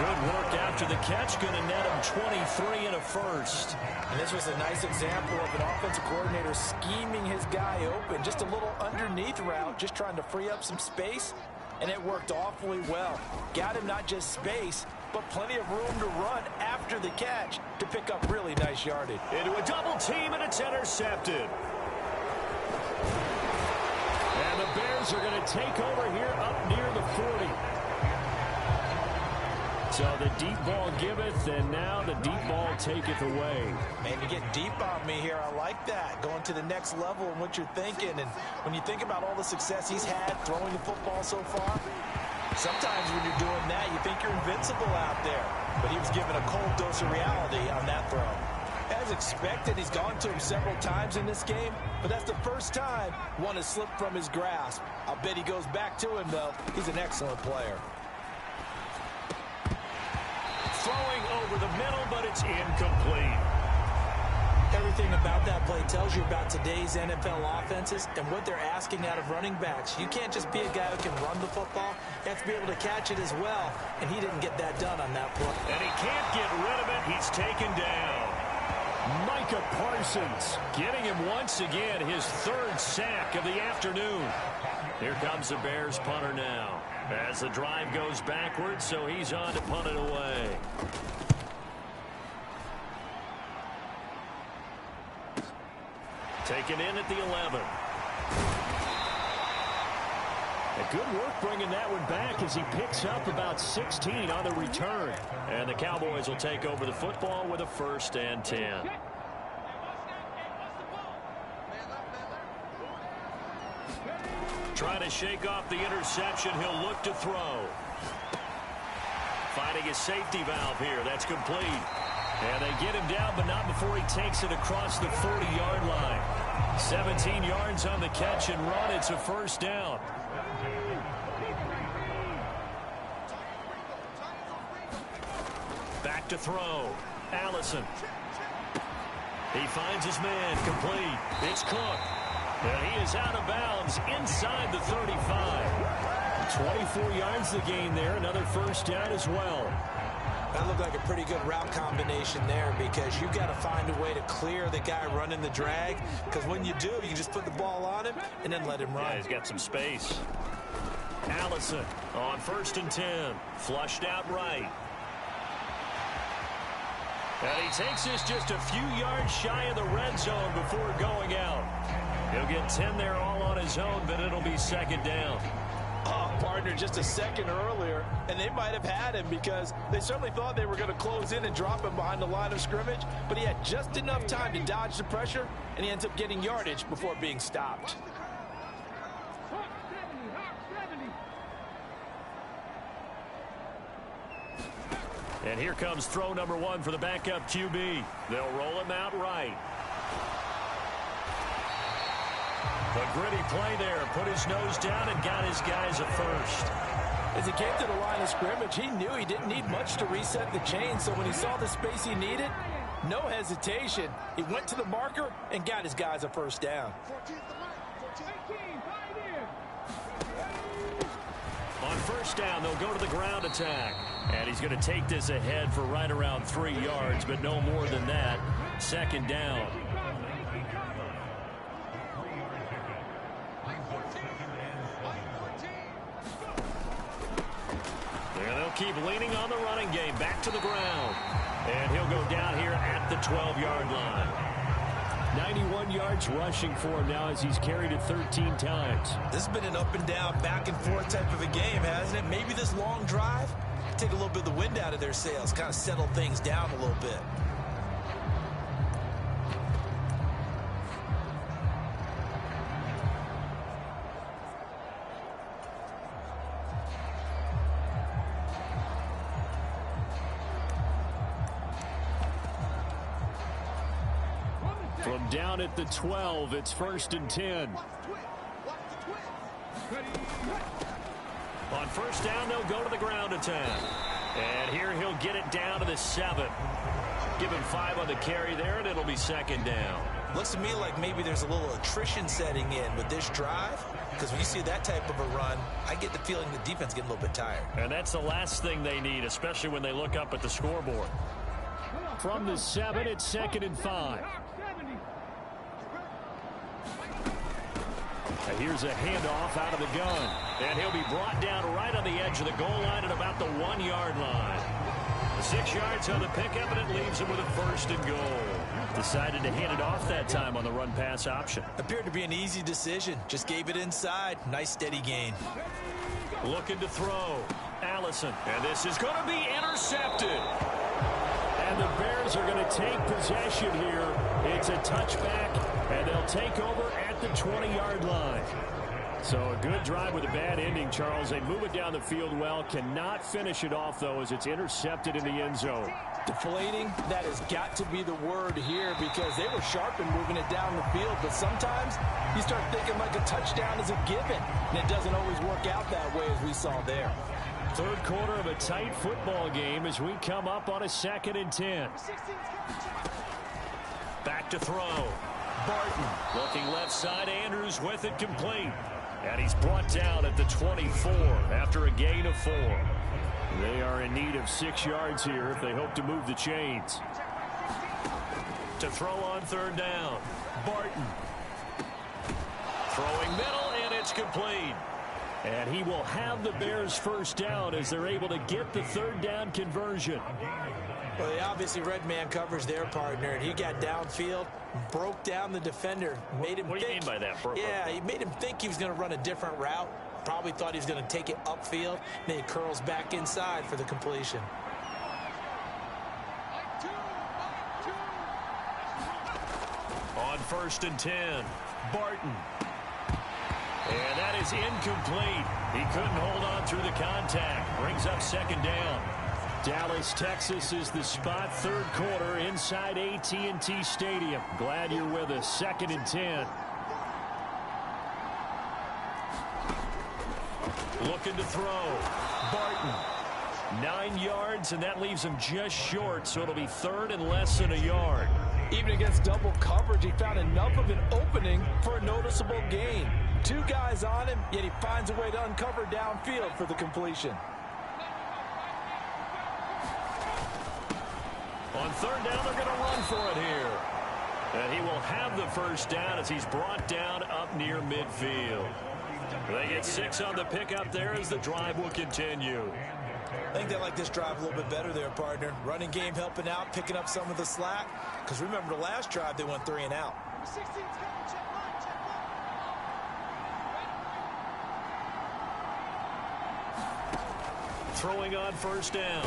Good work after the catch, going to net him 23 and a first. And this was a nice example of an offensive coordinator scheming his guy open. Just a little underneath route, just trying to free up some space, and it worked awfully well. Got him not just space, but plenty of room to run after the catch to pick up really nice yardage. Into a double team, and it's intercepted. And the Bears are going to take over here up near the 40. So the deep ball giveth, and now the deep ball taketh away. Man, you get deep on me here. I like that. Going to the next level in what you're thinking. And when you think about all the success he's had throwing the football so far, sometimes when you're doing that, you think you're invincible out there. But he was given a cold dose of reality on that throw. As expected, he's gone to him several times in this game, but that's the first time one has slipped from his grasp. I'll bet he goes back to him, though. He's an excellent player. Throwing over the middle, but it's incomplete. Everything about that play tells you about today's NFL offenses and what they're asking out of running backs. You can't just be a guy who can run the football. You have to be able to catch it as well, and he didn't get that done on that play. And he can't get rid of it. He's taken down. Micah Parsons Getting him once again his 3rd sack of the afternoon. Here comes the Bears punter now. As the drive goes backwards, so he's on to punt it away. Taken in at the 11. A good work bringing that one back as he picks up about 16 on the return. And the Cowboys will take over the football with a 1st and 10. Trying to shake off the interception. He'll look to throw. Finding his safety valve here. That's complete. And they get him down, but not before he takes it across the 40-yard line. 17 yards on the catch and run. It's a 1st down. to throw. Allison. He finds his man, complete. It's Cook. And he is out of bounds inside the 35. 24 yards the gain there. Another first down as well. That looked like a pretty good route combination there because you've got to find a way to clear the guy running the drag, because when you do, you can just put the ball on him and then let him run. Yeah, he's got some space. Allison on 1st and 10. Flushed out right. And he takes this just a few yards shy of the red zone before going out. He'll get 10 there all on his own, but it'll be 2nd down. Oh, partner, just a second earlier, and they might have had him because they certainly thought they were going to close in and drop him behind the line of scrimmage, but he had just enough time to dodge the pressure, and he ends up getting yardage before being stopped. And here comes throw number 1 for the backup QB. They'll roll him out right. A gritty play there. Put his nose down and got his guys at first. As he came to the line of scrimmage, he knew he didn't need much to reset the chain, so when he saw the space he needed, no hesitation. He went to the marker and got his guys a first down. On 1st down, they'll go to the ground attack. And he's going to take this ahead for right around 3 yards, but no more than that. 2nd down. There they'll keep leaning on the running game. Back to the ground. And he'll go down here at the 12-yard line. 91 yards rushing for him now as he's carried it 13 times. This has been an up and down, back and forth type of a game, hasn't it? Maybe this long drive take a little bit of the wind out of their sails, kind of settle things down a little bit. From down at the 12, it's 1st and 10. On 1st down, they'll go to the ground attack. And here he'll get it down to the 7. Give him 5 on the carry there, and it'll be 2nd down. Looks to me like maybe there's a little attrition setting in with this drive, because when you see that type of a run, I get the feeling the defense getting a little bit tired. And that's the last thing they need, especially when they look up at the scoreboard. From the 7, it's 2nd and 5. And here's a handoff out of the gun. And he'll be brought down right on the edge of the goal line at about the 1-yard line. 6 yards on the pickup, and it leaves him with a 1st and goal. Decided to hand it off that time on the run-pass option. Appeared to be an easy decision. Just gave it inside. Nice, steady gain. Looking to throw. Allison. And this is going to be intercepted. And the Bears are going to take possession here. It's a touchback, and they'll take over at the 20-yard line. So a good drive with a bad ending, Charles. They move it down the field well. Cannot finish it off, though, as it's intercepted in the end zone. Deflating, that has got to be the word here, because they were sharp in moving it down the field. But sometimes you start thinking like a touchdown is a given, and it doesn't always work out that way as we saw there. 3rd quarter of a tight football game as we come up on a 2nd and 10. Back to throw. Barton looking left side. Andrews with it, complete. And he's brought down at the 24 after a gain of 4. They are in need of 6 yards here if they hope to move the chains. To throw on 3rd down. Barton. Throwing middle, and it's complete. And he will have the Bears' 1st down as they're able to get the 3rd down conversion. Well, they obviously red man covers their partner, and he got downfield, broke down the defender, made him What do you mean by that? Yeah, he made him think he was going to run a different route. Probably thought he was going to take it upfield. Then he curls back inside for the completion. On 1st and 10, Barton. And that is incomplete. He couldn't hold on through the contact. Brings up 2nd down. Dallas, Texas is the spot. 3rd quarter inside AT&T Stadium. Glad you're with us. 2nd and 10. Looking to throw. Barton. 9 yards, and that leaves him just short, so it'll be third and less than a yard. Even against double coverage, he found enough of an opening for a noticeable gain. 2 guys on him, yet he finds a way to uncover downfield for the completion. On third down, they're going to run for it here. And he will have the first down as he's brought down up near midfield. They get 6 on the pickup there as the drive will continue. I think they like this drive a little bit better there, partner. Running game helping out, picking up some of the slack. Because remember, the last drive, they went 3 and out. Throwing on first down.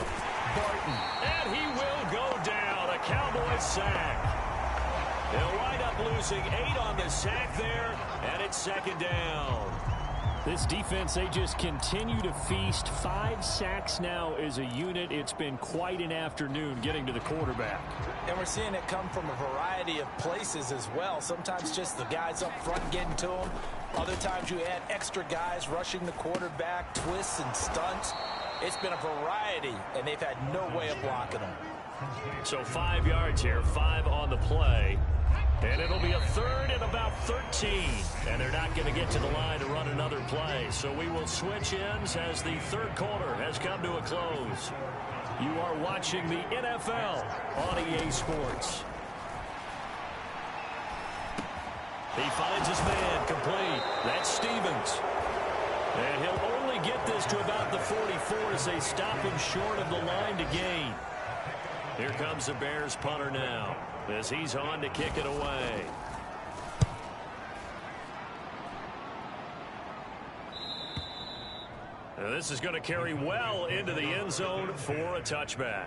Barton. And he will go down. A Cowboys sack. They'll wind up losing 8 on the sack there, and it's second down. This defense, they just continue to feast. 5 sacks now as a unit. It's been quite an afternoon getting to the quarterback. And we're seeing it come from a variety of places as well. Sometimes just the guys up front getting to him. Other times you add extra guys rushing the quarterback, twists and stunts. It's been a variety, and they've had no way of blocking them. So 5 yards here, 5 on the play. And it'll be a third and about 13. And they're not going to get to the line to run another play. So we will switch ends as the third quarter has come to a close. You are watching the NFL on EA Sports. He finds his man complete. That's Stevens. And he'll only get this to about the 44 as they stop him short of the line to gain. Here comes the Bears punter now as he's on to kick it away. Now this is going to carry well into the end zone for a touchback.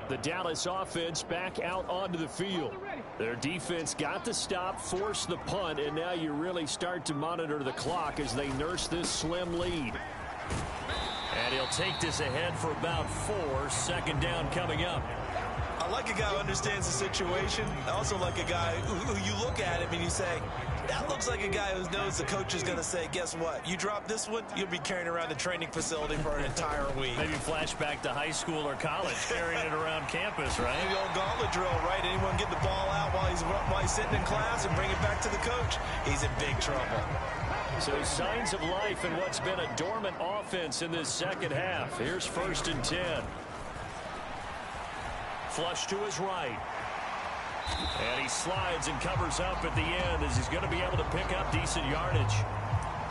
The Dallas offense back out onto the field. Their defense got the stop, forced the punt, and now you really start to monitor the clock as they nurse this slim lead. And he'll take this ahead for about 4. Second down coming up. I like a guy who understands the situation. I also like a guy who you look at him and you say, that looks like a guy who knows the coach is going to say, guess what? You drop this one, you'll be carrying around the training facility for an entire week. Maybe flashback to high school or college, carrying it around campus, right? The old gauntlet drill, right? Anyone get the ball out while he's sitting in class and bring it back to the coach? He's in big trouble. So signs of life in what's been a dormant offense in this second half. Here's 1st and 10. Flush to his right. And he slides and covers up at the end as he's going to be able to pick up decent yardage.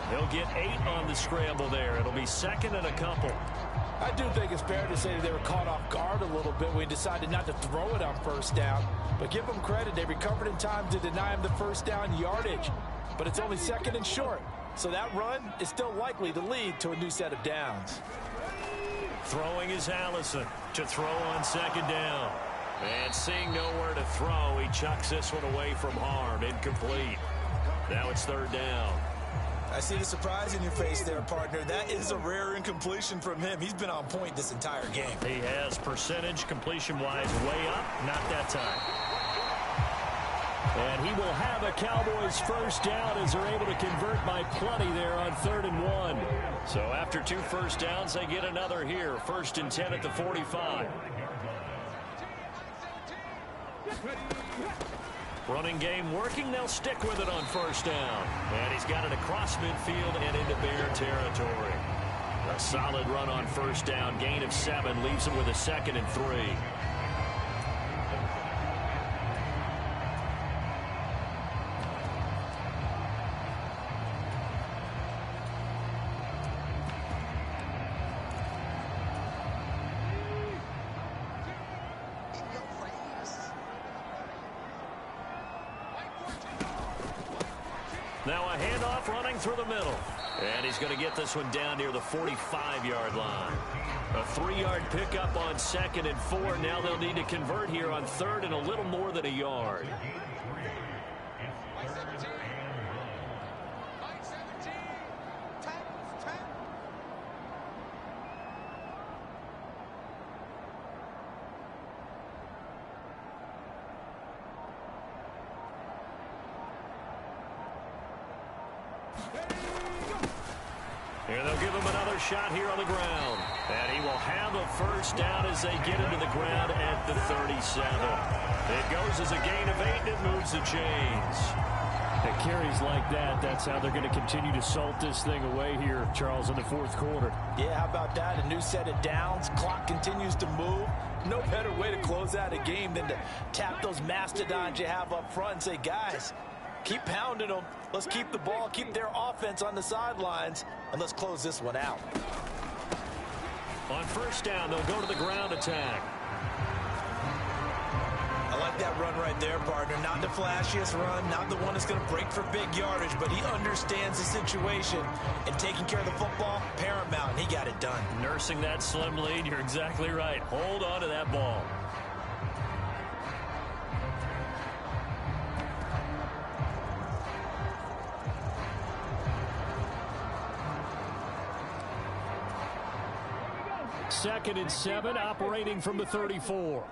He'll get 8 on the scramble there. It'll be 2nd and a couple. I do think it's fair to say that they were caught off guard a little bit. We decided not to throw it on first down. But give them credit. They recovered in time to deny him the first down yardage. But it's only 2nd and short. So that run is still likely to lead to a new set of downs. Throwing is Allison to throw on 2nd down. And seeing nowhere to throw, he chucks this one away from harm. Incomplete. Now it's 3rd down. I see the surprise in your face there, partner. That is a rare incompletion from him. He's been on point this entire game. He has percentage completion-wise way up. Not that time. And he will have a Cowboys first down as they're able to convert by plenty there on 3rd and 1. So after 2 first downs, they get another here. 1st and 10 at the 45. Running game working. They'll stick with it on 1st down. And he's got it across midfield and into Bear territory. A solid run on 1st down. Gain of 7 leaves him with a 2nd and 3. Now a handoff running through the middle. And he's going to get this one down near the 45-yard line. A 3-yard pickup on 2nd and 4. Now they'll need to convert here on 3rd and a little more than a yard. And they'll give him another shot here on the ground. And he will have a first down as they get into the ground at the 37. It goes as a gain of 8, and it moves the chains. At carries like that, that's how they're going to continue to salt this thing away here, Charles, in the fourth quarter. Yeah, how about that? A new set of downs. Clock continues to move. No better way to close out a game than to tap those mastodons you have up front and say, guys, keep pounding them. Let's keep the ball, keep their offense on the sidelines, and let's close this one out. On first down, they'll go to the ground attack. I like that run right there, partner. Not the flashiest run, not the one that's going to break for big yardage, but he understands the situation, and taking care of the football, paramount, and he got it done. Nursing that slim lead, you're exactly right. Hold on to that ball. Second and 7, operating from the 34.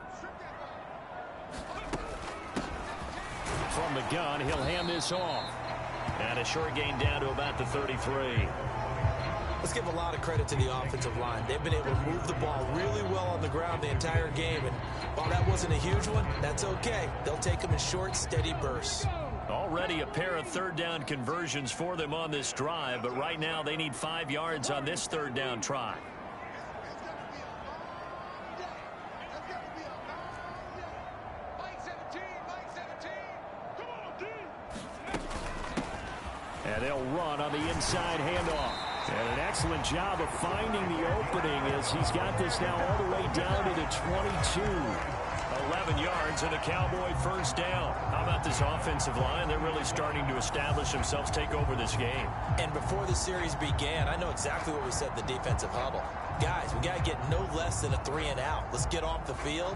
From the gun, he'll hand this off. And a short gain down to about the 33. Let's give a lot of credit to the offensive line. They've been able to move the ball really well on the ground the entire game. And while that wasn't a huge one, that's okay. They'll take them in short, steady bursts. Already a pair of third down conversions for them on this drive, but right now they need 5 yards on this third down try. And they'll run on the inside handoff. And an excellent job of finding the opening as he's got this now all the way down to the 22. 11 yards and a Cowboy first down. How about this offensive line? They're really starting to establish themselves, take over this game. And before the series began, I know exactly what we said in the defensive huddle. Guys, we got to get no less than a 3-and-out. Let's get off the field.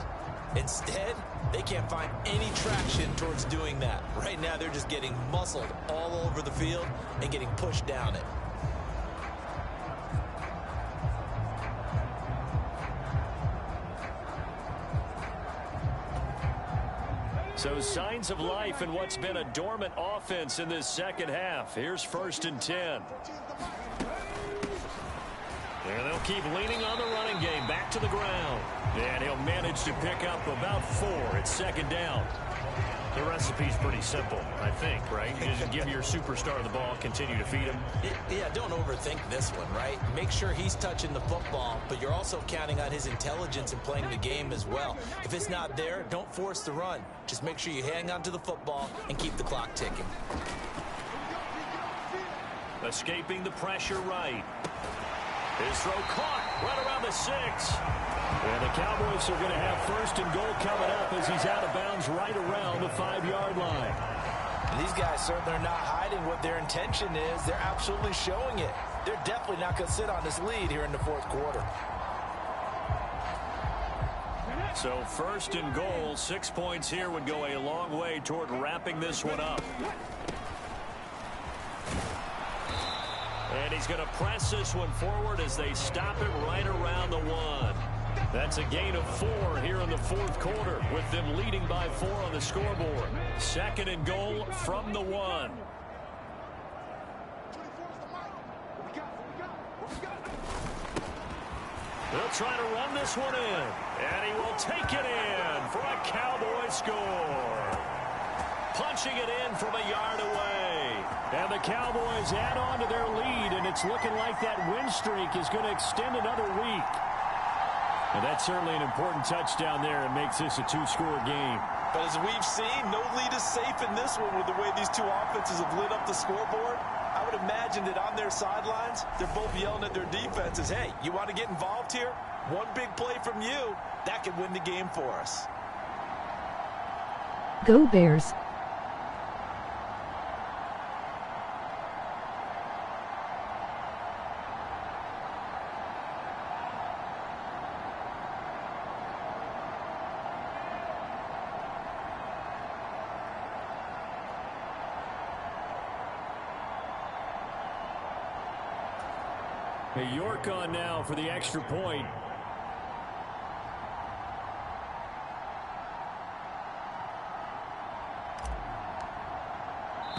Instead, they can't find any traction towards doing that. Right now, they're just getting muscled all over the field and getting pushed down it. So signs of life in what's been a dormant offense in this second half. Here's first and 10. And they'll keep leaning on the running game back to the ground. And he'll manage to pick up about 4 at second down. The recipe's pretty simple, I think, right? You just give your superstar the ball, continue to feed him. Yeah, don't overthink this one, right? Make sure he's touching the football, but you're also counting on his intelligence in playing the game as well. If it's not there, don't force the run. Just make sure you hang on to the football and keep the clock ticking. Escaping the pressure right. His throw caught right around the 6. And the Cowboys are going to have first and goal coming up as he's out of bounds right around the 5-yard line. And these guys certainly are not hiding what their intention is. They're absolutely showing it. They're definitely not going to sit on this lead here in the fourth quarter. So first and goal, 6 points here would go a long way toward wrapping this one up. And he's going to press this one forward as they stop it right around the 1. That's a gain of 4 here in the fourth quarter with them leading by 4 on the scoreboard. Second and goal from the 1. They'll try to run this one in. And he will take it in for a Cowboy score. Punching it in from a yard away. And the Cowboys add on to their lead, and it's looking like that win streak is going to extend another week. And that's certainly an important touchdown there and makes this a 2-score game. But as we've seen, no lead is safe in this one with the way these two offenses have lit up the scoreboard. I would imagine that on their sidelines, they're both yelling at their defenses, hey, you want to get involved here? One big play from you, that could win the game for us. Go Bears. York on now for the extra point.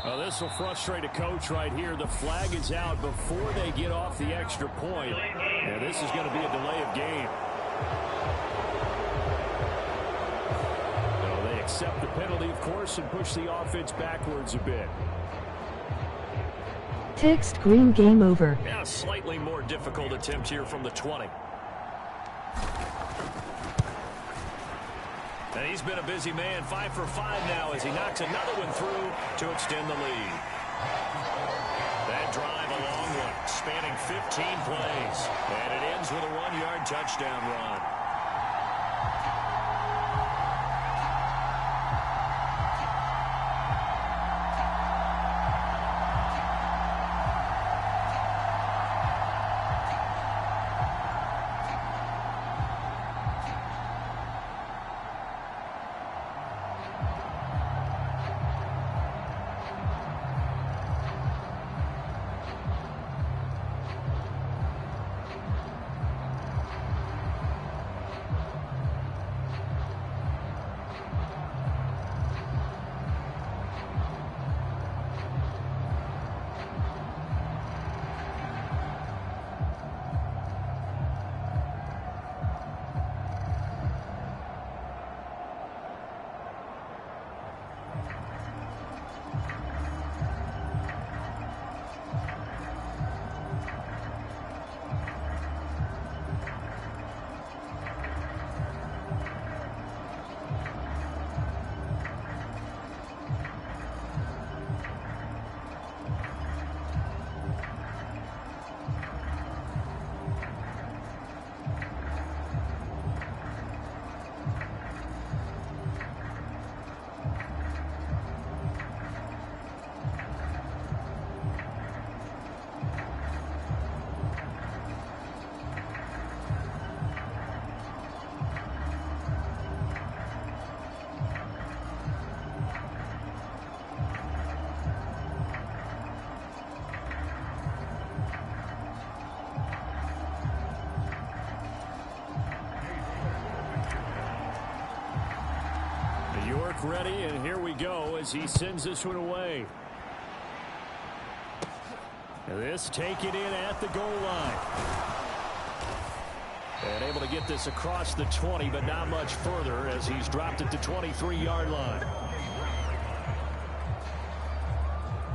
Well, this will frustrate a coach right here. The flag is out before they get off the extra point. Yeah, this is going to be a delay of game. So they accept the penalty, of course, and push the offense backwards a bit. Text green, game over. Yeah, slightly more difficult attempt here from the 20. And he's been a busy man, 5 for 5 now as he knocks another one through to extend the lead. That drive a long one, spanning 15 plays. And it ends with a 1-yard touchdown run. Ready, and here we go as he sends this one away. And this taken in at the goal line. And able to get this across the 20, but not much further as he's dropped it to 23-yard line.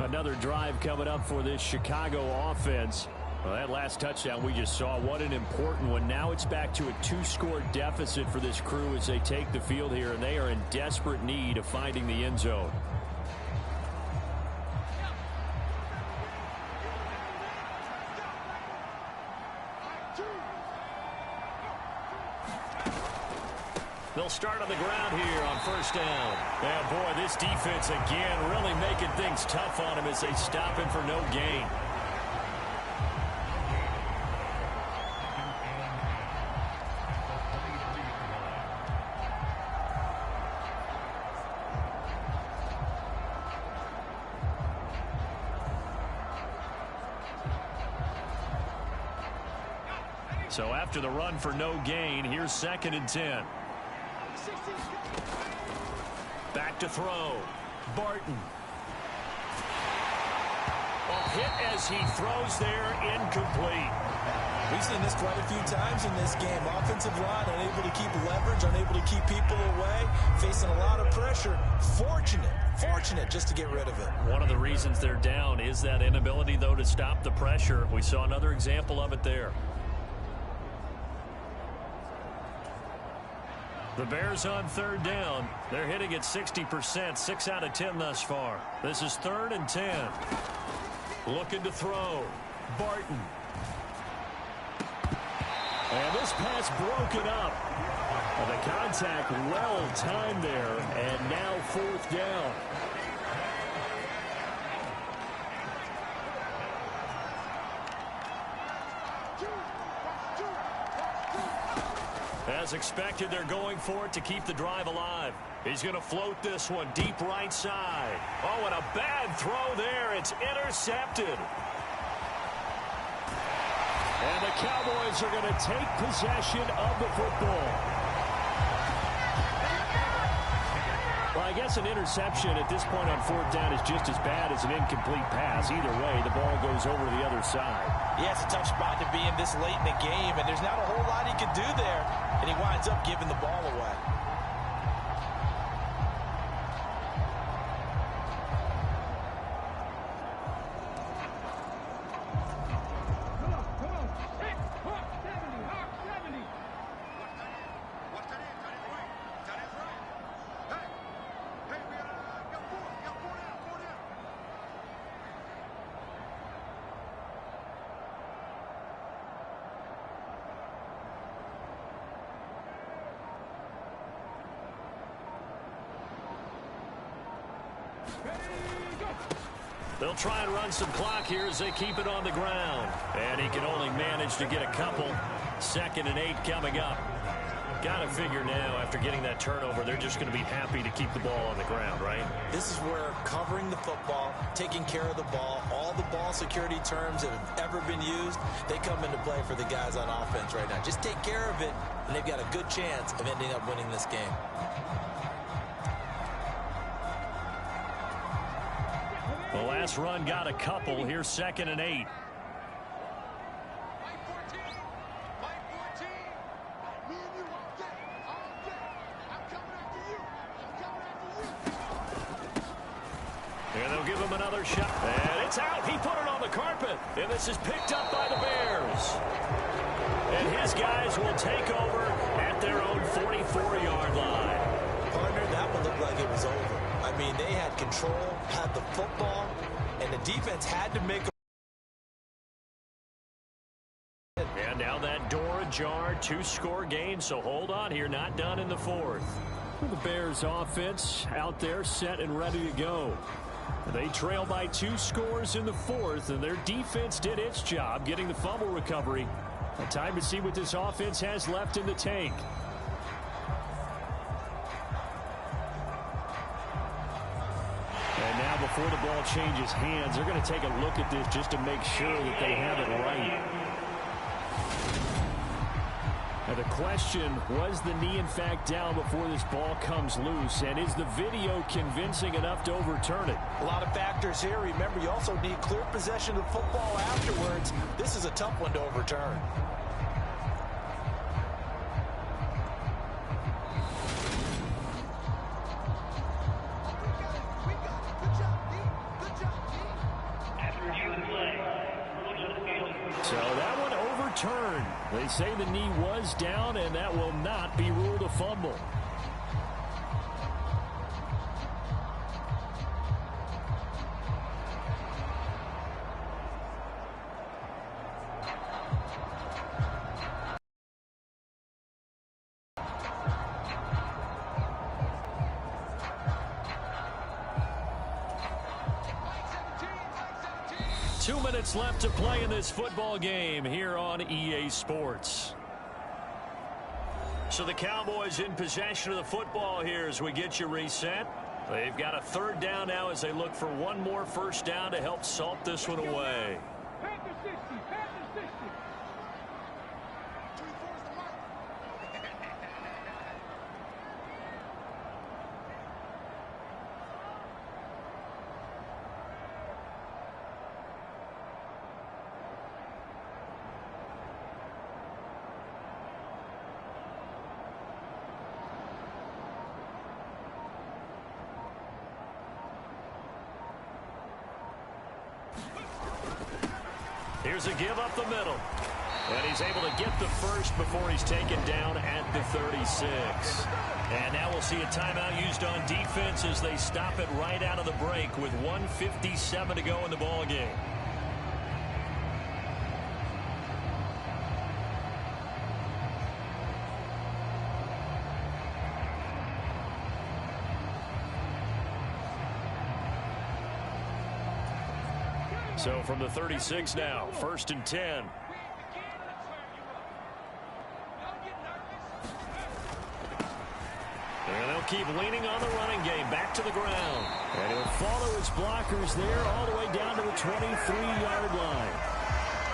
Another drive coming up for this Chicago offense. Well, that last touchdown we just saw, what an important one. Now it's back to a 2-score deficit for this crew as they take the field here, and they are in desperate need of finding the end zone. They'll start on the ground here on first down. Yeah, boy, this defense again really making things tough on him as they stop him for no gain. So after the run for no gain, here's 2nd and 10. Back to throw. Barton. A hit as he throws there, incomplete. We've seen this quite a few times in this game. Offensive line unable to keep leverage, unable to keep people away, facing a lot of pressure. Fortunate just to get rid of it. One of the reasons they're down is that inability, though, to stop the pressure. We saw another example of it there. The Bears on 3rd down. They're hitting at 60%, 6 out of 10 thus far. This is 3rd and 10. Looking to throw. Barton. And this pass broken up. The contact well timed there, and now 4th down. As expected, they're going for it to keep the drive alive. He's going to float this one deep right side. Oh, and a bad throw there. It's intercepted. And the Cowboys are going to take possession of the football. Well, I guess an interception at this point on fourth down is just as bad as an incomplete pass. Either way, the ball goes over to the other side. Yeah, it's a tough spot to be in this late in the game, and there's not a whole lot he can do there, and he winds up giving the ball away. They'll try and run some clock here as they keep it on the ground. And he can only manage to get a couple. 2nd and 8 coming up. Got to figure now, after getting that turnover, they're just going to be happy to keep the ball on the ground, right? This is where covering the football, taking care of the ball, all the ball security terms that have ever been used, they come into play for the guys on offense right now. Just take care of it, and they've got a good chance of ending up winning this game. The last run got a couple. Here's 2nd and 8. And they'll give him another shot. And it's out. He put it on the carpet. And this is picked up by the Bears. And his guys will take over at their own 44-yard line. Partner, that one looked like it was over. I mean, they had control, had the football, and the defense had to make a... And now that door ajar, 2-score game, so hold on here, not done in the 4th. The Bears offense out there set and ready to go. They trail by 2 scores in the 4th, and their defense did its job getting the fumble recovery. A time to see what this offense has left in the tank. And now before the ball changes hands, they're going to take a look at this just to make sure that they have it right. Now the question, was the knee in fact down before this ball comes loose? And is the video convincing enough to overturn it? A lot of factors here. Remember, you also need clear possession of football afterwards. This is a tough one to overturn. So that one overturned. They say the knee was down, and that will not be ruled a fumble. Two minutes left to play in this football game here on EA Sports. So the Cowboys in possession of the football here as we get you reset. They've got a 3rd down now as they look for one more first down to help salt this one away. Panther 60, Panther 60. Here's a give up the middle. And he's able to get the first before he's taken down at the 36. And now we'll see a timeout used on defense as they stop it right out of the break with 1:57 to go in the ball game. So from the 36 now, 1st and 10. And they'll keep leaning on the running game, back to the ground. And he'll follow his blockers there all the way down to the 23-yard line.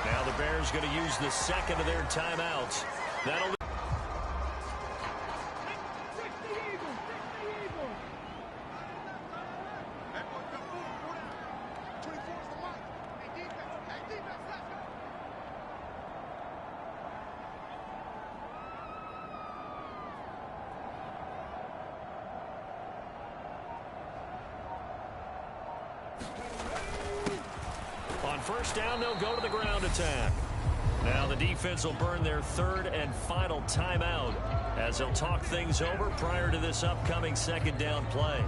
Now the Bears going to use the 2nd of their timeouts. That'll On first down, they'll go to the ground attack. Now the defense will burn their third and final timeout as they'll talk things over prior to this upcoming second down play.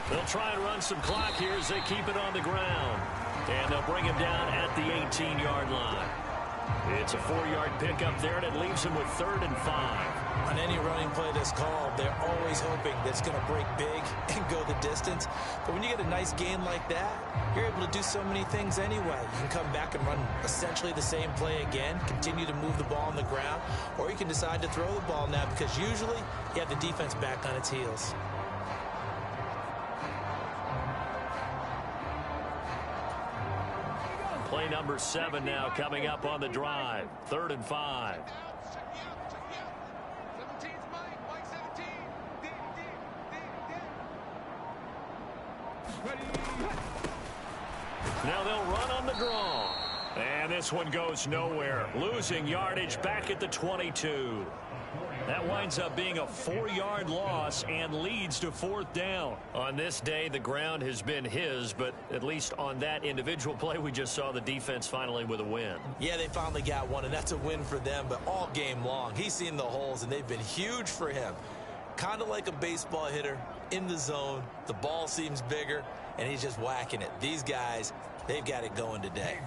They'll try and run some clock here as they keep it on the ground. And they'll bring him down at the 18-yard line. It's a 4-yard pickup there, and it leaves him with 3rd and 5. On any running play that's called, they're always hoping that it's going to break big and go the distance. But when you get a nice gain like that, you're able to do so many things anyway. You can come back and run essentially the same play again, continue to move the ball on the ground, or you can decide to throw the ball now because usually you have the defense back on its heels. Play number 7 now coming up on the drive. 3rd and 5. Now they'll run on the draw. And this one goes nowhere. Losing yardage back at the 22. That winds up being a 4-yard loss and leads to 4th down. On this day, the ground has been his, but at least on that individual play, we just saw the defense finally with a win. Yeah, they finally got one, and that's a win for them, but all game long, he's seen the holes, and they've been huge for him. Kind of like a baseball hitter in the zone. The ball seems bigger, and he's just whacking it. These guys, they've got it going today.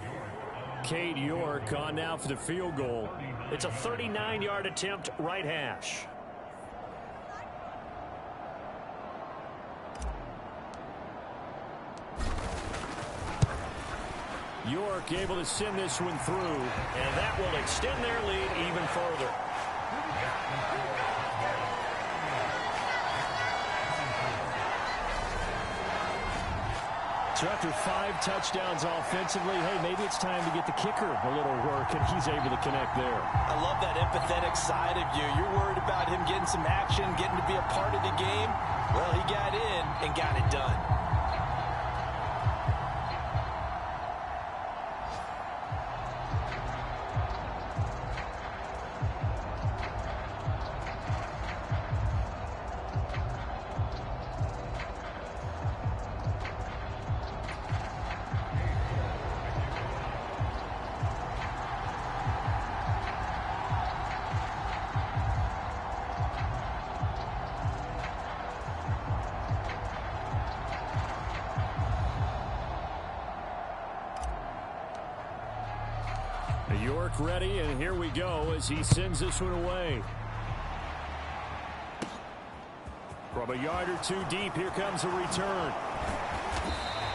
Cade York on now for the field goal. It's a 39-yard attempt, right hash. York able to send this one through, and that will extend their lead even further. So after 5 touchdowns offensively, hey, maybe it's time to get the kicker a little work, and he's able to connect there. I love that empathetic side of you. You're worried about him getting some action, getting to be a part of the game. Well, he got in and got it done. York ready, and here we go as he sends this one away. From a yard or 2 deep, here comes a return.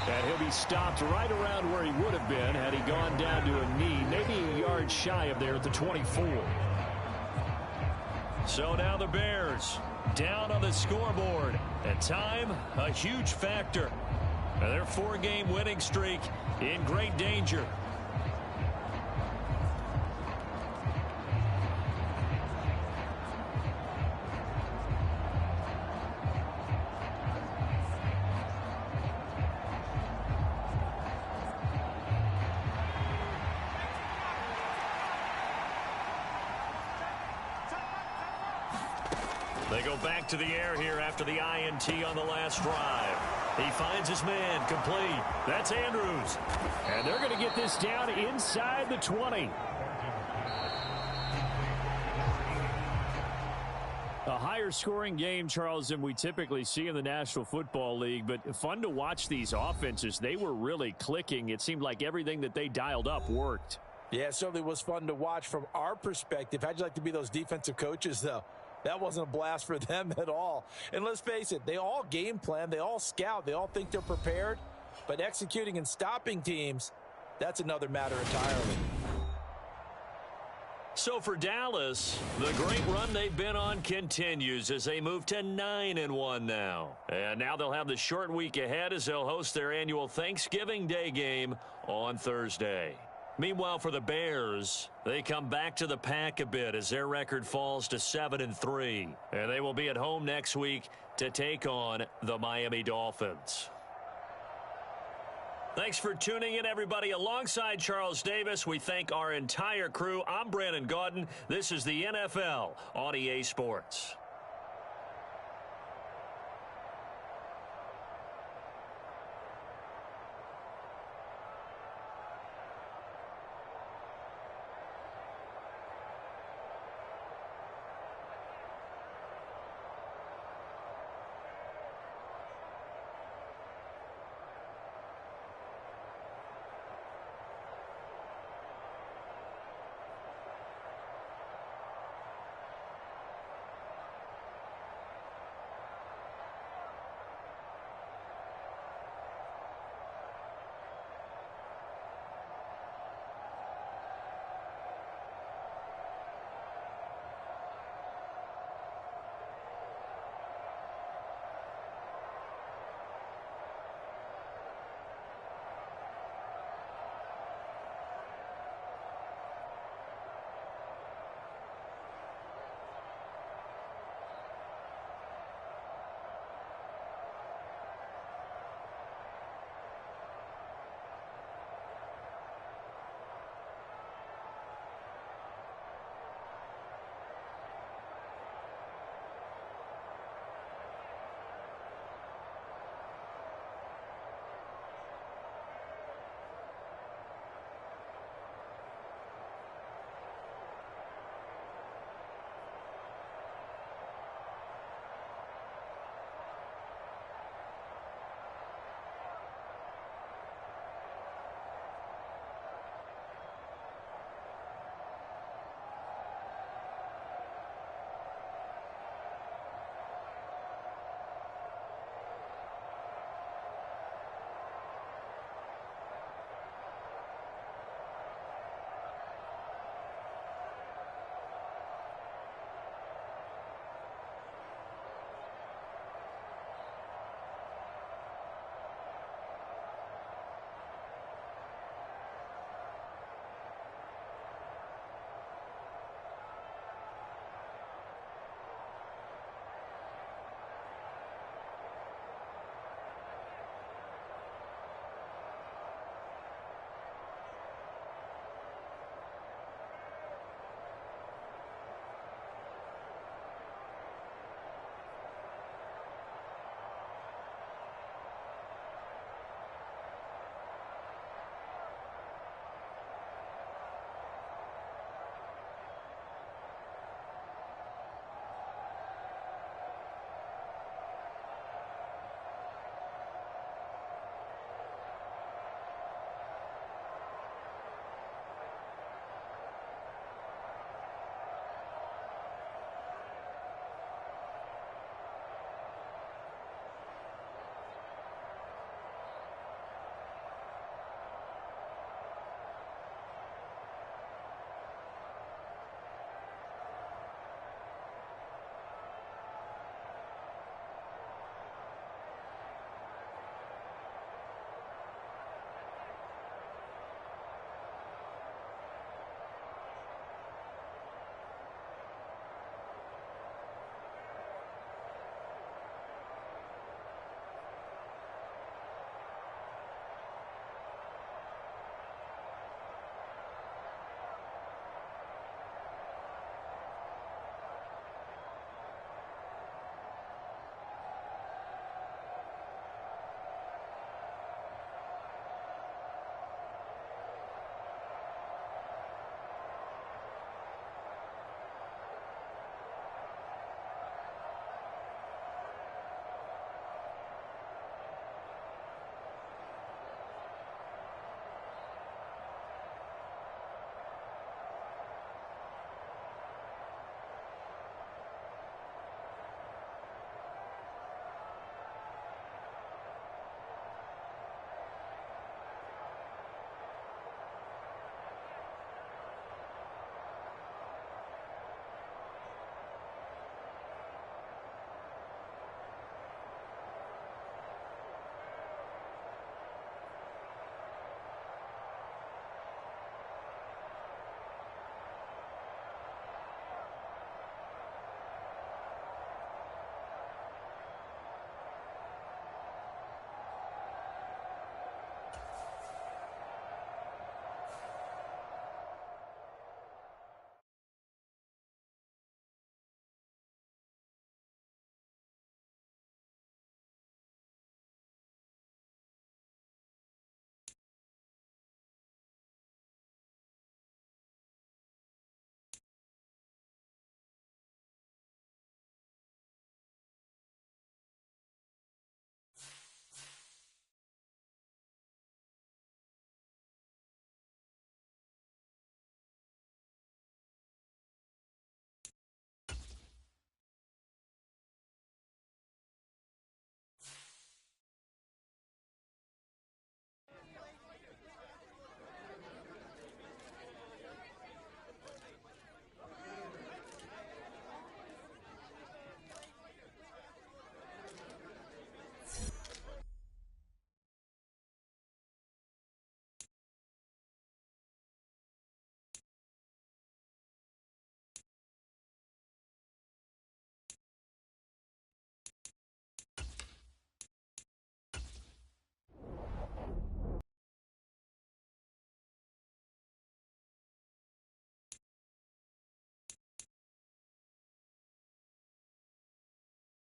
And he'll be stopped right around where he would have been had he gone down to a knee, maybe a yard shy of there at the 24. So now the Bears down on the scoreboard. And time, a huge factor. And their 4-game winning streak in great danger. They go back to the air here after the INT on the last drive. He finds his man, complete. That's Andrews. And they're going to get this down inside the 20. A higher scoring game, Charles, than we typically see in the National Football League, but fun to watch these offenses. They were really clicking. It seemed like everything that they dialed up worked. Yeah, it certainly was fun to watch from our perspective. How'd you like to be those defensive coaches, though? That wasn't a blast for them at all. And let's face it, they all game plan, they all scout, they all think they're prepared. But executing and stopping teams, that's another matter entirely. So for Dallas, the great run they've been on continues as they move to 9-1 now. And now they'll have the short week ahead as they'll host their annual Thanksgiving Day game on Thursday. Meanwhile, for the Bears, they come back to the pack a bit as their record falls to 7-3. And they will be at home next week to take on the Miami Dolphins. Thanks for tuning in, everybody. Alongside Charles Davis, we thank our entire crew. I'm Brandon Gaudin. This is the NFL on EA Sports.